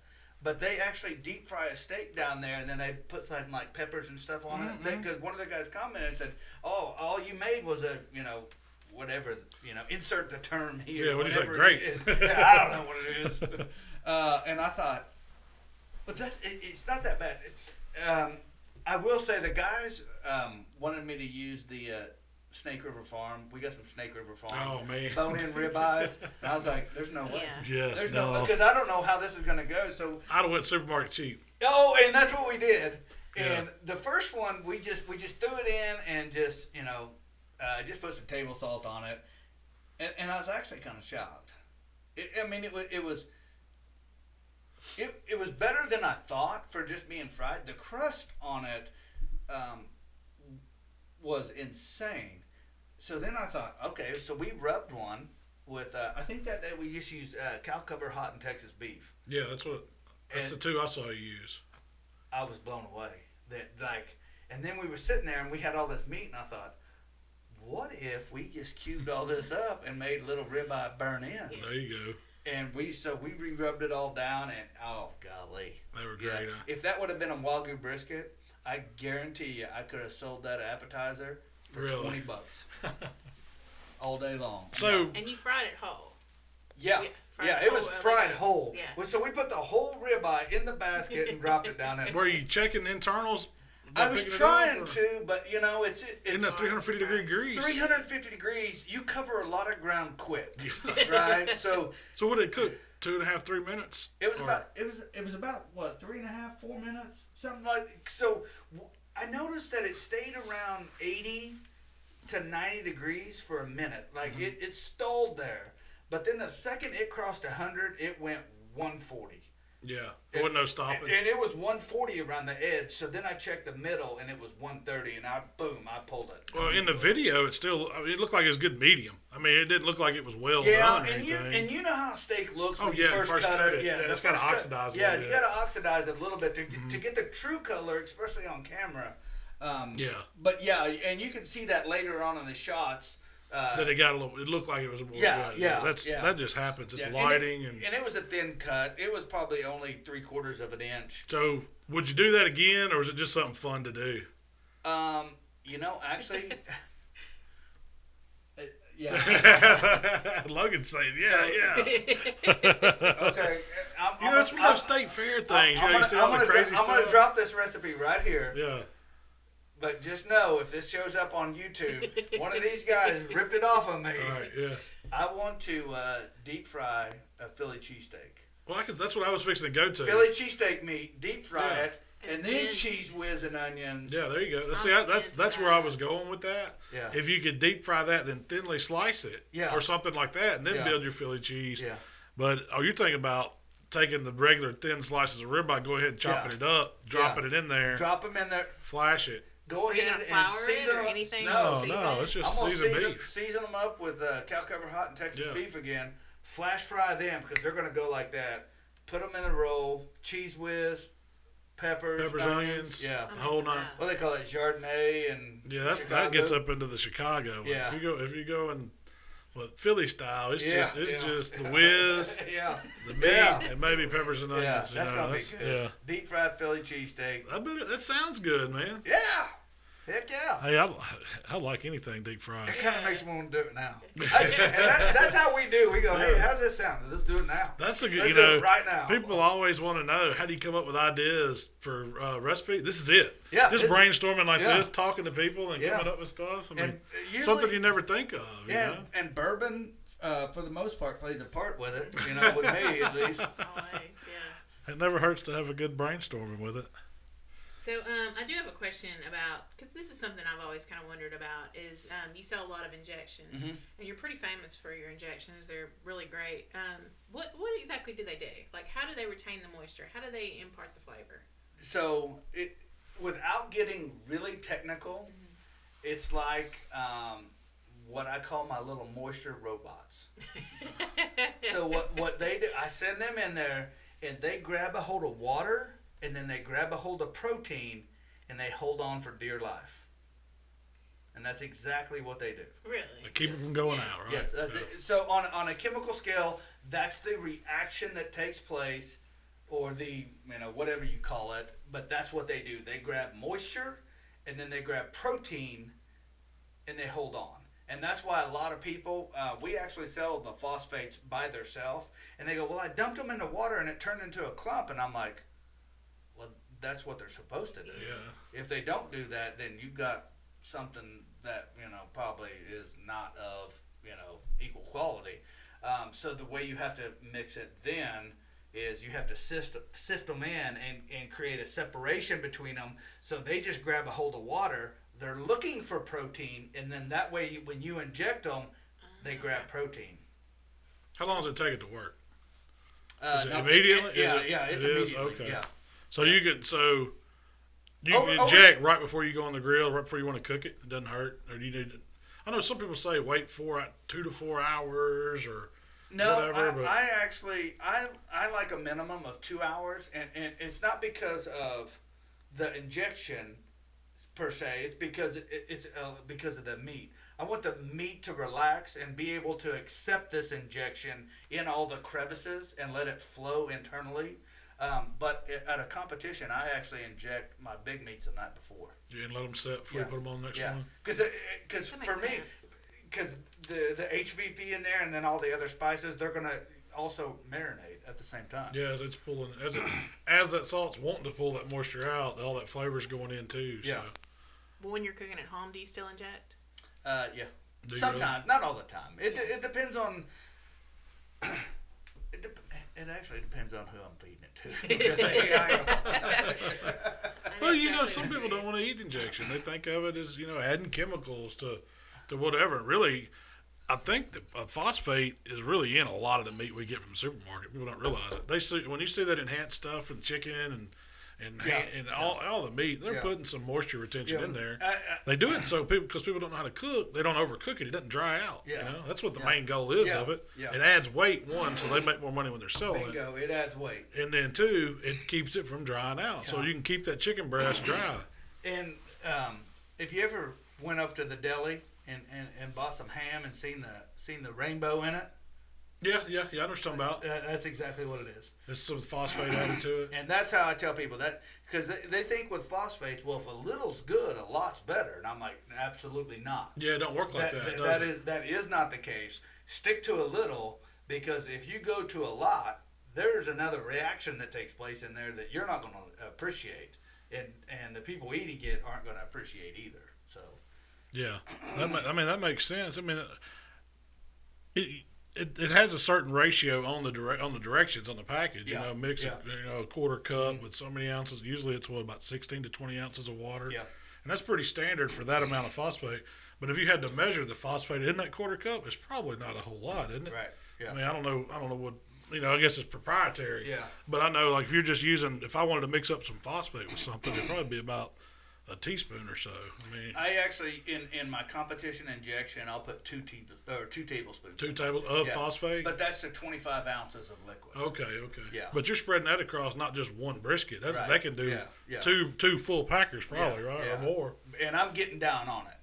but they actually deep fry a steak down there, and then they put some like peppers and stuff on it. Because one of the guys commented and said, "Oh, all you made was a whatever insert the term here." Yeah, what do you say? whatever Great. it is." Yeah, I don't know what it is. And I thought, but it's not that bad. I will say the guys wanted me to use the Snake River Farm. We got some Snake River Farm. Oh, man. Bone-in ribeyes. And I was like, there's no way. Yeah, There's no, because I don't know how this is going to go. So I'd have went supermarket cheap. Oh, and that's what we did. And Yeah. the first one, we just threw it in and just just put some table salt on it. And I was actually kind of shocked. It was better than I thought for just being fried. The crust on it was insane. So then I thought, okay, so we rubbed one with, I think that day we just used cow cover hot and Texas beef. Yeah, that's the two I saw you use. I was blown away. And then we were sitting there and we had all this meat, and I thought, what if we just cubed all this up and made little ribeye burn in? There you go. And we re-rubbed it all down, and oh golly, They were great. Huh? If that would have been a Wagyu brisket, I guarantee you I could have sold that appetizer for Really? $20 all day long. So And you fried it whole. Yeah, fried it was whole, fried like whole. yeah. Well, so we put the whole ribeye in the basket and dropped it down there. were you checking internals? I was picking it trying up, or- to, but it's Isn't that 350 degree grease? 350 degrees. You cover a lot of ground quick, right? So So what did it cook? 2.5, 3 minutes? it was Or- about what 3.5, 4 minutes, something like. So I noticed that it stayed around 80 to 90 degrees for a minute. Like it stalled there, but then the second it crossed 100, it went 140. Yeah, there wasn't no stopping. And it was 140 around the edge. So then I checked the middle, and it was 130, and I pulled it. Well, in the video, it looked like it was good medium. I mean, it didn't look like it was well done or anything. and you know how a steak looks when Oh, you yeah, first first cut cut it. it. Yeah, Yeah, it's gotta oxidize a Yeah, little you bit. got to oxidize it a little bit to get the true color, especially on camera. Yeah. But yeah, and you can see that later on in the shots. That it looked like it was more good. That just happens. It's lighting. And it was a thin cut. It was probably only 3/4 of an inch. So, would you do that again, or was it just something fun to do? Actually, Logan's saying, Okay. It's one of those state fair things. You see all the crazy I'm stuff. going to drop this recipe right here. Yeah. But just know, if this shows up on YouTube, one of these guys ripped it off of me. All right, yeah. I want to deep fry a Philly cheesesteak. Well, that's what I was fixing to go to. Philly cheesesteak meat, deep fry Yeah. it, and then cheese whiz and onions. Yeah, there you go. See, that's where I was going with that. Yeah. If you could deep fry that, then thinly slice it, Yeah. or something like that, and then Yeah. build your Philly cheese. Yeah. But you're thinking about taking the regular thin slices of ribeye, go ahead and chopping it up, dropping it in there, Drop them in there. flash it. Go Are you ahead gonna and flour season it or them. anything? No, No, it's just I'm gonna seasoned beef. season them up with cow cover hot and Texas Yeah. beef again. Flash fry them because they're gonna go like that. Put them in a roll. Cheese whiz, peppers, Onions, Yeah. the whole nine. What do they call it? Chardonnay and Yeah, that Chicago? gets up into the Chicago. Yeah. If you go in Philly style, it's Yeah, just yeah. the whiz, Yeah. the meat, Yeah. and maybe peppers and Yeah, onions. that's gonna be good. Yeah. Deep fried Philly cheesesteak. I bet that sounds good, man. Yeah. Heck yeah. Hey, I like anything deep fried. It kind of makes me want to do it now. That's how we do. We go, hey, how's this sound? Let's do it now. That's a good, Let's do it right now. People always want to know, how do you come up with ideas for recipes? This is it. Yeah. Just brainstorming like this, talking to people and coming up with stuff. I mean, usually, something you never think of. You know? And bourbon, for the most part, plays a part with it, with me at least. Always, yeah. It never hurts to have a good brainstorming with it. So I do have a question about, because this is something I've always kind of wondered about, is you sell a lot of injections, and you're pretty famous for your injections. They're really great. What exactly do they do? Like, how do they retain the moisture? How do they impart the flavor? So, without getting really technical, it's like what I call my little moisture robots. So what they do, I send them in there, and they grab a hold of water, and then they grab a hold of protein, and they hold on for dear life. And that's exactly what they do. Really? They keep it from going out, right? Yes. So on a chemical scale, that's the reaction that takes place, or the, whatever you call it. But that's what they do. They grab moisture, and then they grab protein, and they hold on. And that's why a lot of people, we actually sell the phosphates by themselves, and they go, well, I dumped them in the water, and it turned into a clump. And I'm like, well, that's what they're supposed to do. Yeah. If they don't do that, then you've got something that, probably is not of, equal quality. So the way you have to mix it then is you have to sift them in and create a separation between them. So they just grab a hold of water. They're looking for protein, and then that way when you inject them, they grab protein. How long does it take it to work? Is it immediately? It's immediately. Okay. Yeah. So you can inject right before you go on the grill, right before you want to cook it. It doesn't hurt, or do you need? I know some people say wait 2 to 4 hours or whatever. But I like a minimum of 2 hours, and it's not because of the injection per se. It's because it's because of the meat. I want the meat to relax and be able to accept this injection in all the crevices and let it flow internally. But at a competition, I actually inject my big meats the night before. Yeah, and let them set before you put them on the next one. Because for me, because the HVP in there and then all the other spices, they're gonna also marinate at the same time. Yeah, as it's pulling, as that salt's wanting to pull that moisture out, all that flavor's going in too. So. Yeah. But when you're cooking at home, do you still inject? Yeah. Sometimes, not all the time. It depends on. It actually depends on who I'm feeding it to. Well, some people don't want to eat injection. They think of it as, adding chemicals to whatever. Really, I think the phosphate is really in a lot of the meat we get from the supermarket. People don't realize it. When you see that enhanced stuff in chicken and all the meat, they're putting some moisture retention in there. They do it because people don't know how to cook. They don't overcook it. It doesn't dry out. Yeah. That's what the main goal is of it. Yeah. It adds weight, one, so they make more money when they're selling Bingo, it adds weight. And then two, it keeps it from drying out. So you can keep that chicken breast dry. And if you ever went up to the deli and bought some ham and seen the rainbow in it. Yeah, I know what you're talking about. That's exactly what it is. There's some phosphate added to it. And that's how I tell people that, because they think with phosphates, well, if a little's good, a lot's better. And I'm like, absolutely not. Yeah, it don't work like that. That is not the case. Stick to a little, because if you go to a lot, there's another reaction that takes place in there that you're not going to appreciate. And the people eating it aren't going to appreciate either. So. Yeah, that makes sense. I mean, it has a certain ratio on the directions on the package. Yeah. Mix it, a quarter cup with so many ounces. Usually it's about 16 to 20 ounces of water. Yeah, and that's pretty standard for that amount of phosphate. But if you had to measure the phosphate in that quarter cup, it's probably not a whole lot, isn't it? Right. Yeah. I mean, I don't know what. I guess it's proprietary. Yeah. But I know, like, if you're just if I wanted to mix up some phosphate with something, it'd probably be about a teaspoon or so. I actually in my competition injection, I'll put 2 tablespoons. 2 tablespoons of phosphate. But that's to 25 ounces of liquid. Okay. Yeah. But you're spreading that across not just one brisket. That can do Yeah. two full packers probably, right, or more. And I'm getting down on it.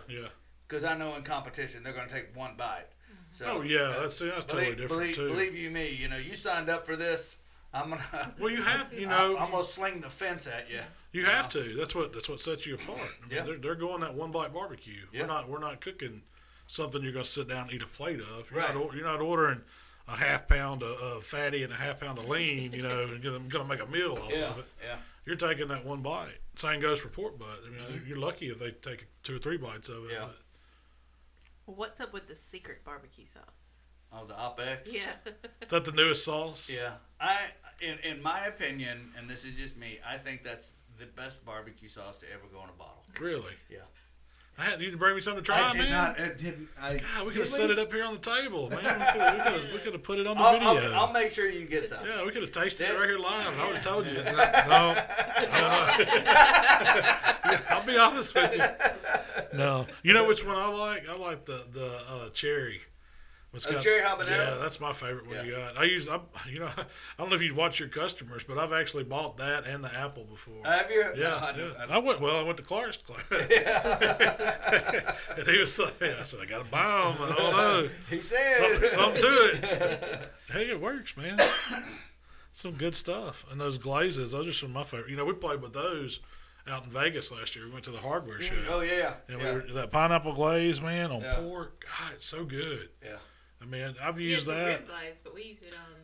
Yeah. Because I know in competition they're going to take one bite. So, that's totally different too. Believe you me, you signed up for this. I'm gonna. Well, you have, I'm gonna sling the fence at you. You have to. That's what sets you apart. I mean, Yeah. they're going that one bite barbecue. Yeah. We're not cooking something you're gonna sit down and eat a plate of. Right. You're not ordering a half pound of fatty and a half pound of lean, and gonna make a meal off of it. Yeah. You're taking that one bite. Same goes for pork butt. I mean, you're lucky if they take 2 or 3 bites of it. Yeah. But Well, what's up with the secret barbecue sauce? Oh, the OpEx. Yeah. is that the newest sauce? Yeah. In my opinion, and this is just me, I think that's the best barbecue sauce to ever go in a bottle. Really? Yeah. You to bring me something to try, I did man. not. It didn't. God, we could have set it up here on the table, man. We could have put it on the I'll, video. I'll make sure you get some. Yeah, we could have tasted it right here live. I would have told you. No. I'll be honest with you. No. You know which one I like? I like the cherry. Cherry habanero? Yeah, that's my favorite one you got. I don't know if you'd watch your customers, but I've actually bought that and the apple before. Have you? Yeah, No, I went to Clark's class. And he was like, I said, I got a bomb. I don't know. He said. Something to it. Hey, it works, man. Some good stuff. And those glazes, those are some of my favorite. We played with those out in Vegas last year. We went to the hardware show. Oh, yeah. And that pineapple glaze, man, on pork. God, it's so good. Yeah. I mean, I've used that. Rib glaze, but we use it on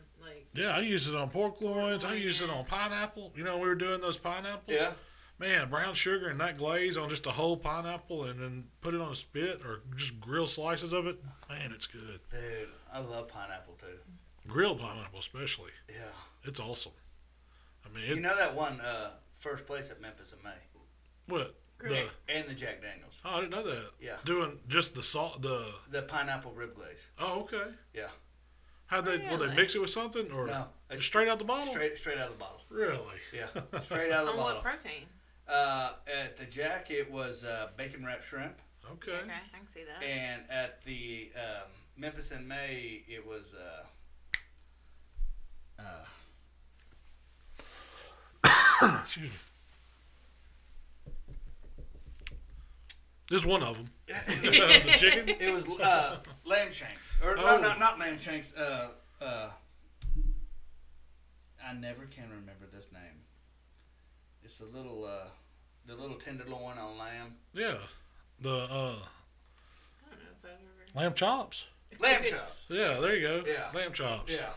Yeah, I use it on pork loins. I use it on pineapple. We were doing those pineapples. Yeah. Man, brown sugar and that glaze on just a whole pineapple and then put it on a spit or just grill slices of it. Man, it's good. Dude, I love pineapple too. Grilled pineapple especially. Yeah. It's awesome. I mean, that won first place at Memphis in May. What? And the Jack Daniels. Oh, I didn't know that. Yeah. Doing just the salt, the pineapple rib glaze. Oh, okay. Yeah. How'd they? Will they mix it with something or No? Straight out the bottle? Straight out of the bottle. Really? Yeah. Straight out of the on bottle. what protein? At the Jack, it was bacon wrapped shrimp, Okay. Okay, I can see that. and at the Memphis in May, it was Excuse me. There's one of them. The chicken. it was lamb shanks, or Oh. no, not lamb shanks. I never can remember this name. It's the little tenderloin on lamb. Yeah. The I don't know if I've ever. lamb chops. Lamb chops. Yeah, there you go. Yeah. Lamb chops. Yeah.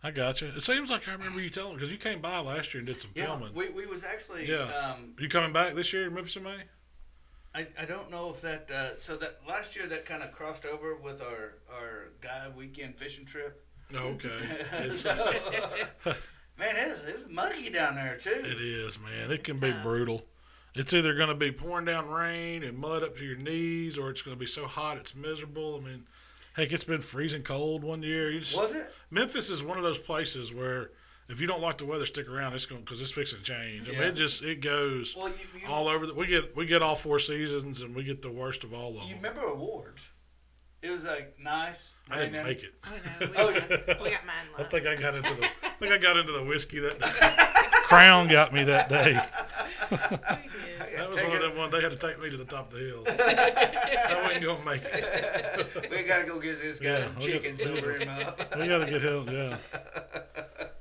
I got you. It seems like I remember you telling because you came by last year and did some Yeah. filming. We was actually. Yeah. You coming back this year in Memphis in May? I don't know if that so that last year that kind of crossed over with our guy weekend fishing trip. Oh, okay. It's, Man, it's muggy down there too. it is, man. It can be brutal. It's either going to be pouring down rain and mud up to your knees, or it's going to be so hot it's miserable. I mean, heck, it's been freezing cold one year. Was it? Memphis is one of those places where if you don't like the weather, stick around. It's going because it's fixing to change. I mean, it goes all over. We get all 4 seasons, and we get the worst of all of them. You remember awards? It was like nice. I didn't make it. Oh no, we got mine. I think I got into the whiskey that Crown got me that day. That was one of them ones they had to take me to the top of the hill. I wasn't gonna make it. We gotta go get this guy some chicken, sober him up. We gotta get him. Yeah,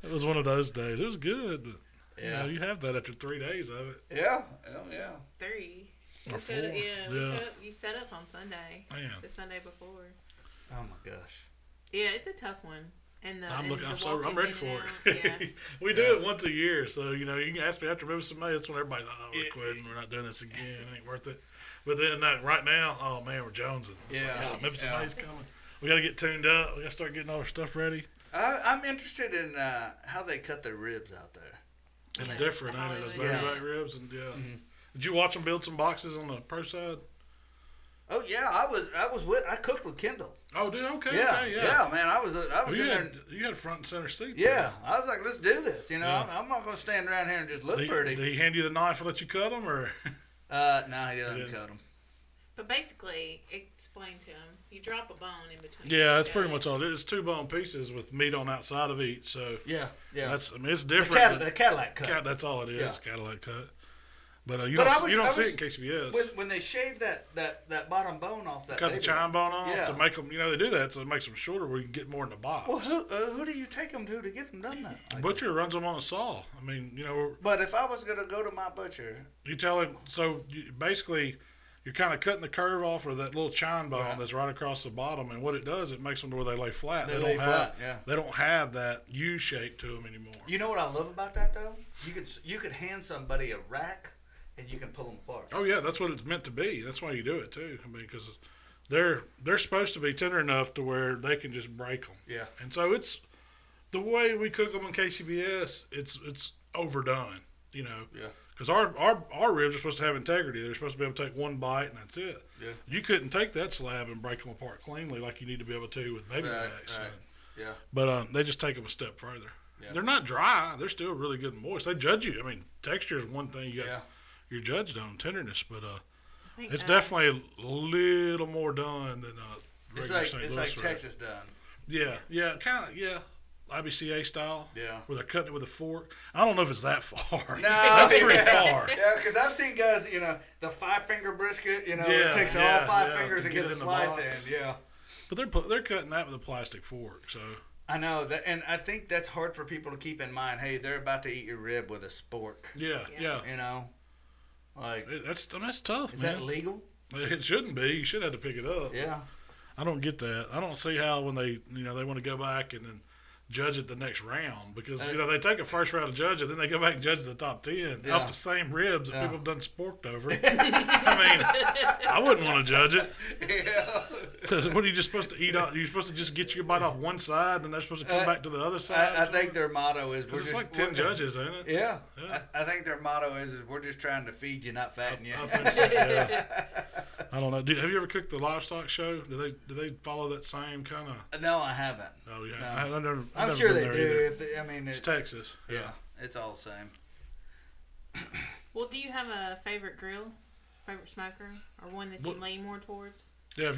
it was one of those days. It was good, but you have that after 3 days of it. Yeah, oh yeah. 3. Or 4. You set up on Sunday. Man. The Sunday before. Oh my gosh. Yeah, it's a tough one. And I'm ready for it. Yeah. We do it once a year, so you can ask me after Memphis in May. That's when everybody, we're quitting. We're not doing this again. It ain't worth it. But then right now, oh man, we're jonesing. It's like, Memphis in May's coming. We got to get tuned up. We got to start getting all our stuff ready. I'm interested in how they cut their ribs out there. It's different, ain't it? Those baby back ribs and Mm-hmm. Did you watch them build some boxes on the pro side? Oh yeah, I cooked with Kendall. Oh, dude, okay, yeah, man, I was you in there. You had front and center seat. Yeah, I was like, let's do this. I'm not gonna stand around here and just look pretty. Did he hand you the knife and let you cut them, or? No, he doesn't cut them. But basically, explain to him. You drop a bone in between. Yeah, that's pretty much all. It's 2 bone pieces with meat on outside of each. So yeah. it's different. The Cadillac cut. That's all it is. Cadillac cut. But you don't see it in KCBS. When they shave that bottom bone off that. Cut the chine bone off to make them. They do that so it makes them shorter where you can get more in the box. Well, who do you take them to get them done that? Butcher runs them on a saw. I mean, But if I was gonna go to my butcher, you tell him. So basically, you're kind of cutting the curve off of that little chine bone that's right across the bottom, and what it does, it makes them to where they lay flat. They don't have that U shape to them anymore. You know what I love about that though? You could hand somebody a rack. And you can pull them apart. Oh yeah, that's what it's meant to be. That's why you do it too. I mean, because they're supposed to be tender enough to where they can just break them. Yeah. And so it's the way we cook them in KCBS. It's overdone. Yeah. Because our ribs are supposed to have integrity. They're supposed to be able to take one bite and that's it. Yeah. You couldn't take that slab and break them apart cleanly like you need to be able to with baby backs. Right. So. Yeah. But they just take them a step further. Yeah. They're not dry. They're still really good and moist. They judge you. I mean, texture is one thing you got. Yeah. You're judged on tenderness, but it's definitely a little more done than regular St. Louis. It's like rib. Texas done. Yeah, kind of, IBCA style. Yeah. Where they're cutting it with a fork. I don't know if it's that far. No, that's pretty far. Yeah, because I've seen guys, the 5-finger brisket, it takes all 5 fingers to get a slice in. Yeah. But they're cutting that with a plastic fork, so. I know that, and I think that's hard for people to keep in mind. Hey, they're about to eat your rib with a spork. Yeah. Like that's tough. Is man. that legal? It shouldn't be. You should have to pick it up. Yeah. I don't get that. I don't see how when they want to go back and then judge it the next round because they take a first round to judge it, then they go back and judge the top 10 off the same ribs that people have done sporked over. I mean, I wouldn't want to judge it. Because what are you just supposed to eat off? You're supposed to just get your bite off one side, and they're supposed to come back to the other side. I think their motto is it's like 10 judges, ain't it? Yeah. I think their motto is we're just trying to feed you, not fatten you. I think so, yeah. I don't know. Have you ever cooked the livestock show? Do they follow that same kind of? No, I haven't. Oh yeah, no. I've I'm sure never they been do. there it's Texas. Yeah, it's all the same. Well, do you have a favorite grill, favorite smoker, or one that you lean more towards? Yeah,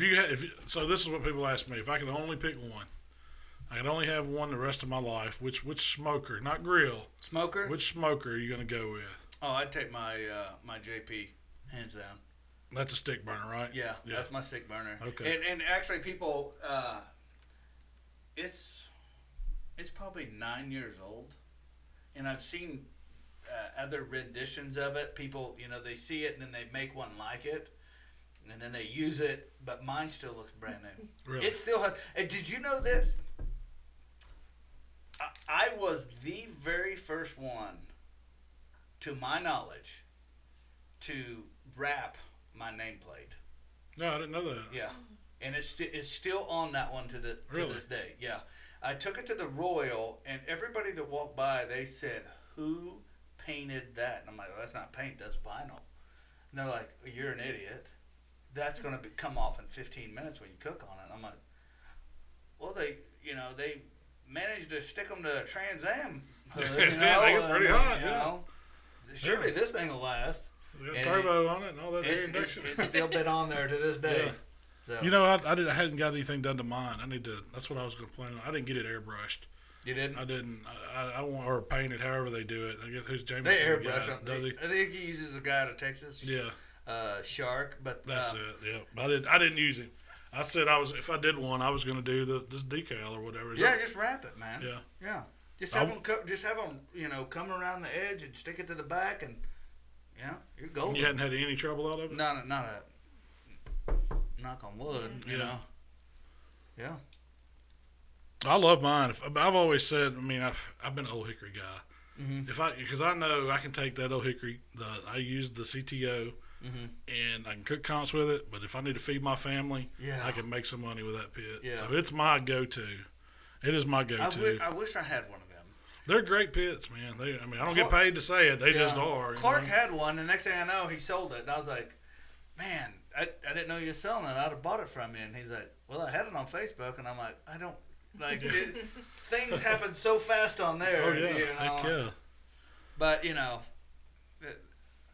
so this is what people ask me. If I could only pick one, I could only have one the rest of my life. Which smoker, not grill? Smoker. Which smoker are you going to go with? Oh, I'd take my my JP, hands down. That's a stick burner, right? Yeah, that's my stick burner. Okay. And actually, people, it's probably 9 years old, and I've seen other renditions of it. People, they see it and then they make one like it, and then they use it. But mine still looks brand new. Really? It still has. And did you know this? I was the very first one, to my knowledge, to wrap my nameplate. No, I didn't know that. Yeah, and it's still on that one to this day. Yeah, I took it to the Royal, and everybody that walked by, they said, "Who painted that?" And I'm like, well, "That's not paint, that's vinyl." And they're like, "You're an idiot. That's going to come off in 15 minutes when you cook on it." I'm like, "Well, they managed to stick them to a Trans Am hood, they get pretty hot. Surely this thing will last." It's got turbo on it and all that air induction. It's still been on there to this day. Yeah. So. I hadn't got anything done to mine. That's what I was going to plan on. I didn't get it airbrushed. You didn't? I didn't. I want or painted, however they do it. I guess who's Jambo? They airbrush them. Does he? I think he uses a guy out of Texas. Yeah. Shark, but that's it. Yeah, I didn't use him. I said if I did one, I was going to do this decal or whatever. Just wrap it, man. Yeah. Just have them come around the edge and stick it to the back, and you're golden. You hadn't had any trouble out of it? Not knock on wood. You know. Yeah. I love mine. I've always said. I mean, I've been an Old Hickory guy. Mm-hmm. Because I know I can take that Old Hickory. I use the CTO. Mm-hmm. And I can cook comps with it, but if I need to feed my family, I can make some money with that pit. Yeah. So it's my go-to. It is my go-to. I wish I had one of them. They're great pits, man. I don't get paid to say it. They just are. Clark had one, and the next thing I know, he sold it. And I was like, man, I didn't know you were selling it. I'd have bought it from you. And he's like, well, I had it on Facebook. And I'm like, I don't, things happen so fast on there. Oh, yeah. Heck yeah. But,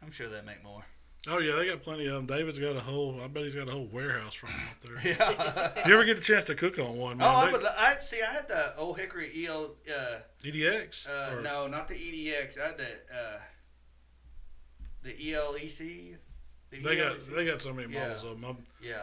I'm sure they make more. Oh, yeah, they got plenty of them. David's got I bet he's got a whole warehouse from them up there. Yeah. If you ever get a chance to cook on one, man. I had the Old Hickory EDX? No, not the EDX. I had the the ELEC. They got so many models of them. Yeah.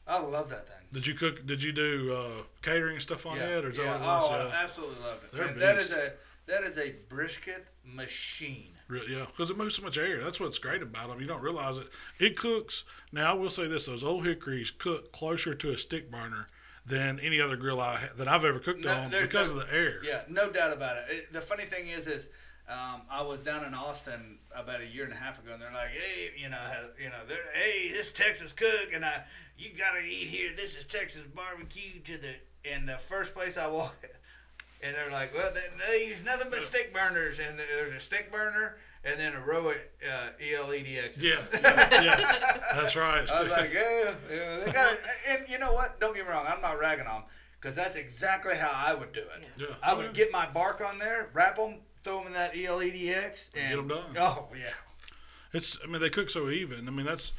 I love that thing. Did you cook? Did you do catering and stuff on it, or is that what it Oh, was? I absolutely loved it. They're That is a brisket machine. Yeah, because it moves so much air. That's what's great about them. You don't realize it. It cooks. Now, I will say this: those old hickories cook closer to a stick burner than any other grill that I've ever cooked on because of the air. Yeah, no doubt about it. The funny thing is I was down in Austin about a year and a half ago, and they're like, "Hey, hey, this Texas cook, and you gotta eat here. This is Texas barbecue." And the first place I walked. And they're like, well, they use nothing but stick burners, and there's a stick burner, and then a row of ELEDX. Yeah, that's right. I was like, yeah, they got it. And you know what? Don't get me wrong, I'm not ragging on them, because that's exactly how I would do it. Yeah. I would get my bark on there, wrap them, throw them in that ELEDX, and get them done. Oh yeah. They cook so even. That's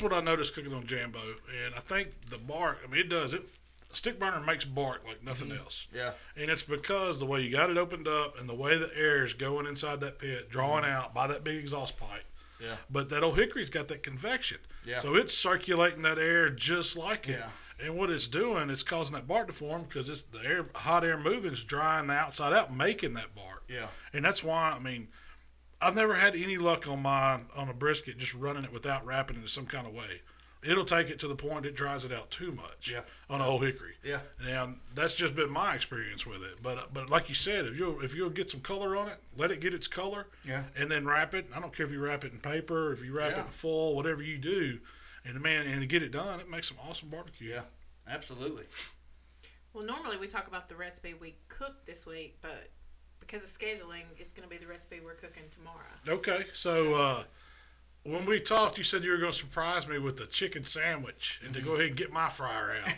what I noticed cooking on Jambo, and I think the bark. It does it. A stick burner makes bark like nothing else. Yeah. And it's because the way you got it opened up and the way the air is going inside that pit, drawing out by that big exhaust pipe. Yeah. But that old hickory's got that convection. Yeah. So it's circulating that air just like it. Yeah. And what it's doing is causing that bark to form because it's the air, hot air moving is drying the outside out, making that bark. Yeah. And that's why, I've never had any luck on a brisket just running it without wrapping it in some kind of way. It'll take it to the point it dries it out too much on an old hickory. Yeah. And that's just been my experience with it. But like you said, if you'll get some color on it, let it get its color, and then wrap it. I don't care if you wrap it in paper, or if you wrap it in foil, whatever you do, and to get it done, it makes some awesome barbecue. Yeah, absolutely. Well, normally we talk about the recipe we cooked this week, but because of scheduling, it's going to be the recipe we're cooking tomorrow. Okay, so when we talked, you said you were going to surprise me with the chicken sandwich and to go ahead and get my fryer out.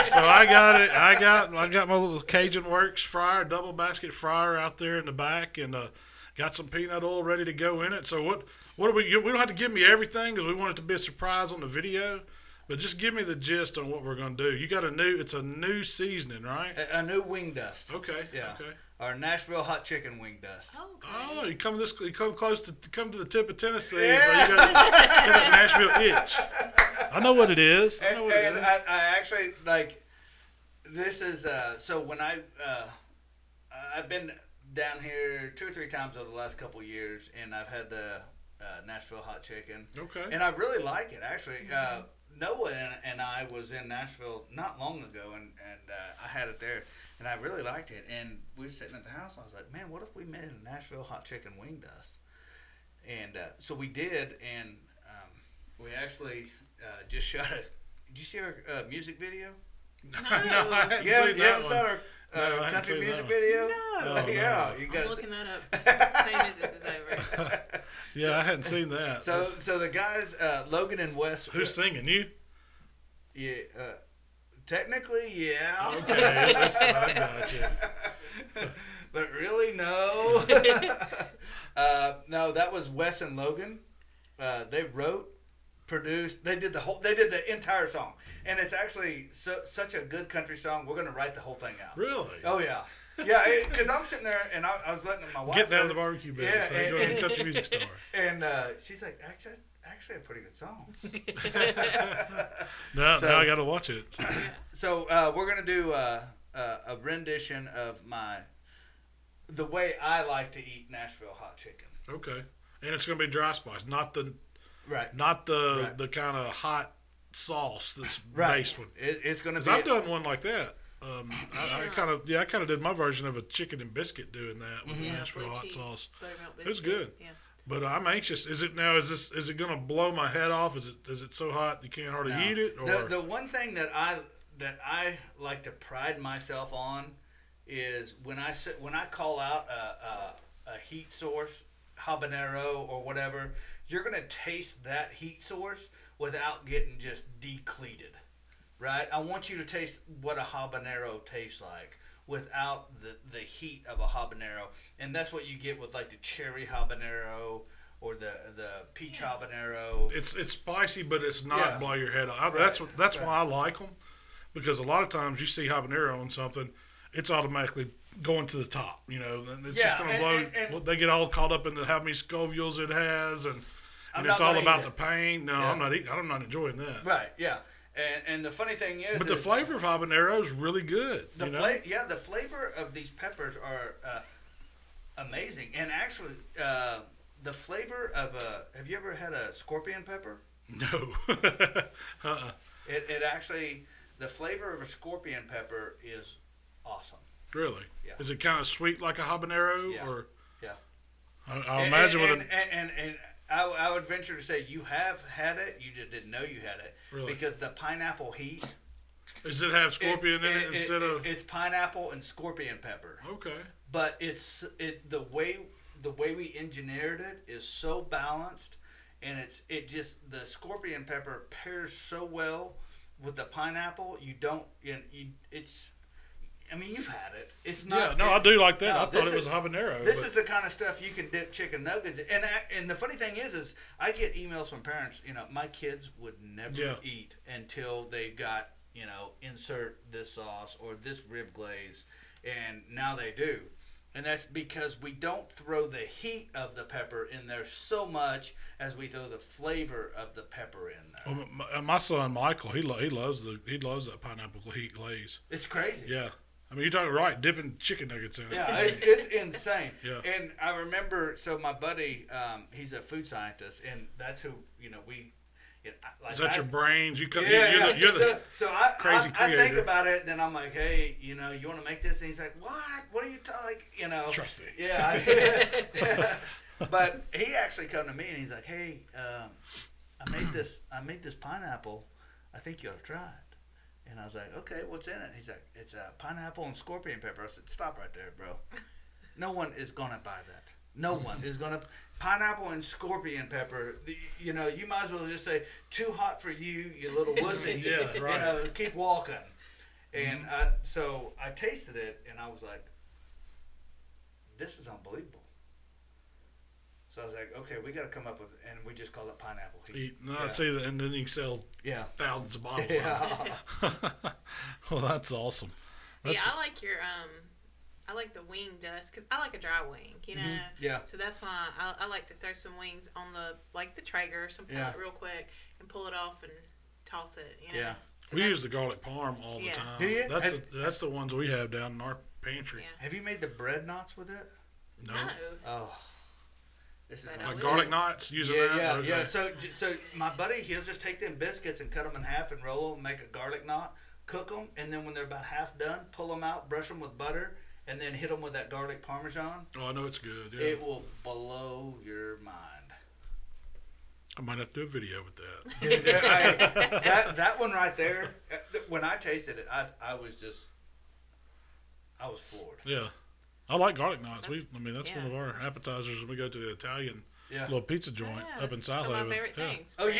So I got it. I got my little Cajun Works fryer, double basket fryer out there in the back, and got some peanut oil ready to go in it. So what do we don't have to give me everything because we want it to be a surprise on the video, but just give me the gist on what we're going to do. You got it's a new seasoning, right? A new wing dust. Okay. Yeah. Okay. Our Nashville hot chicken wing dust. Okay. Oh, you come close to the tip of Tennessee, so you got that Nashville itch. I know what it is. I actually this is so when I've been down here 2 or 3 times over the last couple of years, and I've had the Nashville hot chicken. Okay. And I really like it actually. Noah and I was in Nashville not long ago, and I had it there. And I really liked it. And we were sitting at the house, and I was like, man, what if we made a Nashville hot chicken wing dust? And so we did, and we actually just shot it. Did you see our music video? No, I hadn't seen that one. Saw our country music video? No. Yeah. I'm looking that up as soon as this is over. Yeah, I hadn't seen that. So the guys, Logan and Wes. Who's singing? You? Yeah. Technically, yeah. Okay, I got you. But really, no. No, that was Wes and Logan. They wrote, produced. They did the entire song, and it's actually such a good country song. We're gonna write the whole thing out. Really? Oh yeah. Yeah, because I'm sitting there and I was letting my wife get down to the barbecue business. Yeah, Go to a country music store. And she's like, actually a pretty good song. Now I got to watch it. So we're gonna do a rendition of the way I like to eat Nashville hot chicken. Okay, and it's gonna be dry spice, not the the kind of hot sauce that's right. based one. It's gonna be. I've done one like that. I kind of did my version of a chicken and biscuit doing that with the Nashville hot sauce. It was good. Yeah. But I'm anxious. Is it going to blow my head off? Is it so hot you can't hardly eat it? Or? The one thing that I like to pride myself on is when I call out a heat source, habanero or whatever, you're going to taste that heat source without getting just depleted. Right? I want you to taste what a habanero tastes like without the heat of a habanero. And that's what you get with like the cherry habanero or the peach habanero. It's spicy, but it's not blow your head off. That's why I like them, because a lot of times you see habanero on something it's automatically going to the top. You know, and it's Yeah, just going to blow. and They get all caught up in how many Scovilles it has, and I'm it's not all gonna about eat the it. pain. No, Yeah. I'm not eating. I'm not enjoying that. Right, yeah. And the funny thing is, But the flavor of habanero is really good. the you know? the flavor of these peppers are amazing. And actually, the flavor of have you ever had a scorpion pepper? No. It actually, the flavor of a scorpion pepper is awesome. Really? Yeah. Is it kind of sweet like a habanero? Yeah. Or Yeah. I'll imagine with and I would venture to say you have had it, you just didn't know you had it. Really? Because the pineapple heat. Does it have scorpion in it instead of? It's pineapple and scorpion pepper. Okay. But the way we engineered it is so balanced, and the scorpion pepper pairs so well with the pineapple. I mean, you've had it. It's not. Yeah, no, I do like that. No, I thought it was habanero. This is the kind of stuff you can dip chicken nuggets in. And the funny thing is I get emails from parents. You know, my kids would never eat until they got, you know, insert this sauce or this rib glaze, and now they do. And that's because we don't throw the heat of the pepper in there so much as we throw the flavor of the pepper in there. Well, my son Michael, he loves that pineapple heat glaze. It's crazy. Yeah, I mean, you're talking right, dipping chicken nuggets in it. Yeah, it's insane. Yeah. And I remember, so my buddy, he's a food scientist, and that's who, you know, Is that your brains? You're Yeah, the, you're the so I crazy I think creator. about it, then I'm like, hey, you know, you want to make this? And he's like, what? What are you like? You know, Trust me. Yeah. But he actually come to me and he's like, hey, I made this pineapple. I think you ought to try it. And I was like, okay, what's in it? He's like, it's pineapple and scorpion pepper. I said, stop right there, bro. No one is gonna buy that. No one is gonna. Pineapple and scorpion pepper. You know, you might as well just say, too hot for you, you little wussy. Yeah, right. You know, keep walking. And so I tasted it, and I was like, this is unbelievable. So I was like, okay, we got to come up with, and we just call it pineapple heat. I see that, and then you can sell thousands of bottles. Yeah. Well, that's awesome. That's, I like your I like the wing dust because I like a dry wing, you know. Yeah. So that's why I like to throw some wings on the Traeger, some pellet real quick, and pull it off and toss it. You know? Yeah. So we use the garlic parm all the time. Do you? That's the ones we have down in our pantry. Yeah. Have you made the bread knots with it? No. Oh. This is Like garlic knots, using that? Yeah, Okay. yeah. So my buddy, he'll just take them biscuits and cut them in half and roll them and make a garlic knot, cook them, and then when they're about half done, pull them out, brush them with butter, and then hit them with that garlic parmesan. Oh, I know it's good. Yeah. It will blow your mind. I might have to do a video with that. That one right there, when I tasted it, I was floored. Yeah. I like garlic knots. That's one of our that's appetizers when we go to the Italian Yeah. little pizza joint up in South Some of Haven. my favorite things. Oh,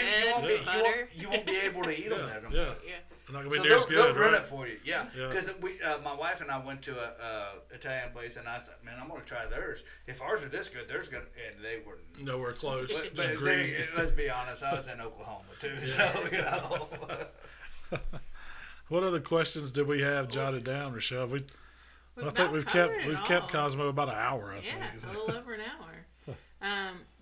Bread, butter. you won't be able to eat them there. Yeah. Yeah. They're not gonna be So near as they'll good, run right? it for you, yeah. Yeah. Because my wife and I went to a Italian place, and I said, "Man, I'm gonna try theirs. If ours are this good, theirs gonna." And they were Nowhere close. But Just greasy. let's be honest, I was in Oklahoma too, so you know. What other questions did we have jotted down, Rachelle? I think we've kept Cosmo about an hour. I think. A little over an hour.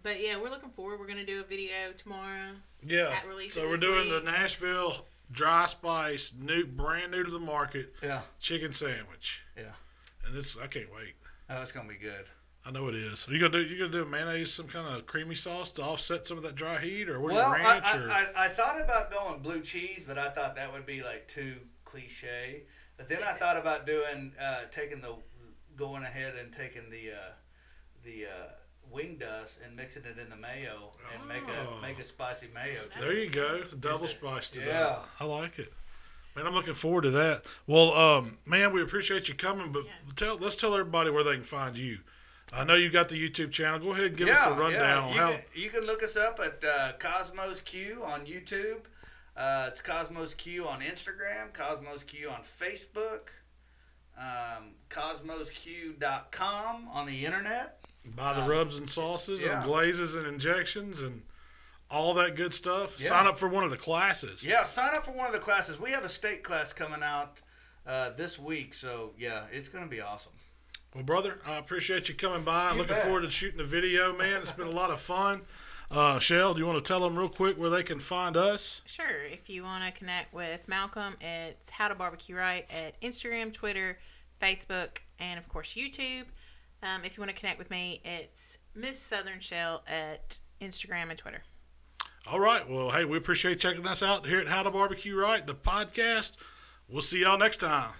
But yeah, we're looking forward. We're gonna do a video tomorrow. Yeah. Release So it we're this doing week. the Nashville dry spice, brand new to the market. Yeah, Chicken sandwich. yeah. And I can't wait. Oh, it's gonna be good. I know it is. Are you gonna do mayonnaise, some kind of creamy sauce to offset some of that dry heat, or what? Well, ranch? I thought about going blue cheese, but I thought that would be like too cliche. But then I thought about doing going ahead and taking the wing dust and mixing it in the mayo and make a spicy mayo too. There you go, double spice to Yeah. that. I like it. Man, I'm looking forward to that. Well, man, we appreciate you coming, but let's tell everybody where they can find you. I know you got the YouTube channel. Go ahead and give us a rundown on how. You can look us up at Kosmo Q on YouTube. It's Kosmo Q on Instagram, Kosmo Q on Facebook, KosmosQ.com on the internet. Buy the rubs and sauces and yeah. glazes and injections and all that good stuff. Yeah. Sign up for one of the classes. Yeah, sign up for one of the classes. We have a steak class coming out this week. So, yeah, it's going to be awesome. Well, brother, I appreciate you coming by. You Looking bet. forward to shooting the video, man. It's been a lot of fun. Shell, do you want to tell them real quick where they can find us? Sure. If you want to connect with Malcolm, it's HowToBBQRight at Instagram, Twitter, Facebook, and, of course, YouTube. If you want to connect with me, it's Miss Southern Shell at Instagram and Twitter. All right. Well, hey, we appreciate checking us out here at HowToBBQRight, the podcast. We'll see y'all next time.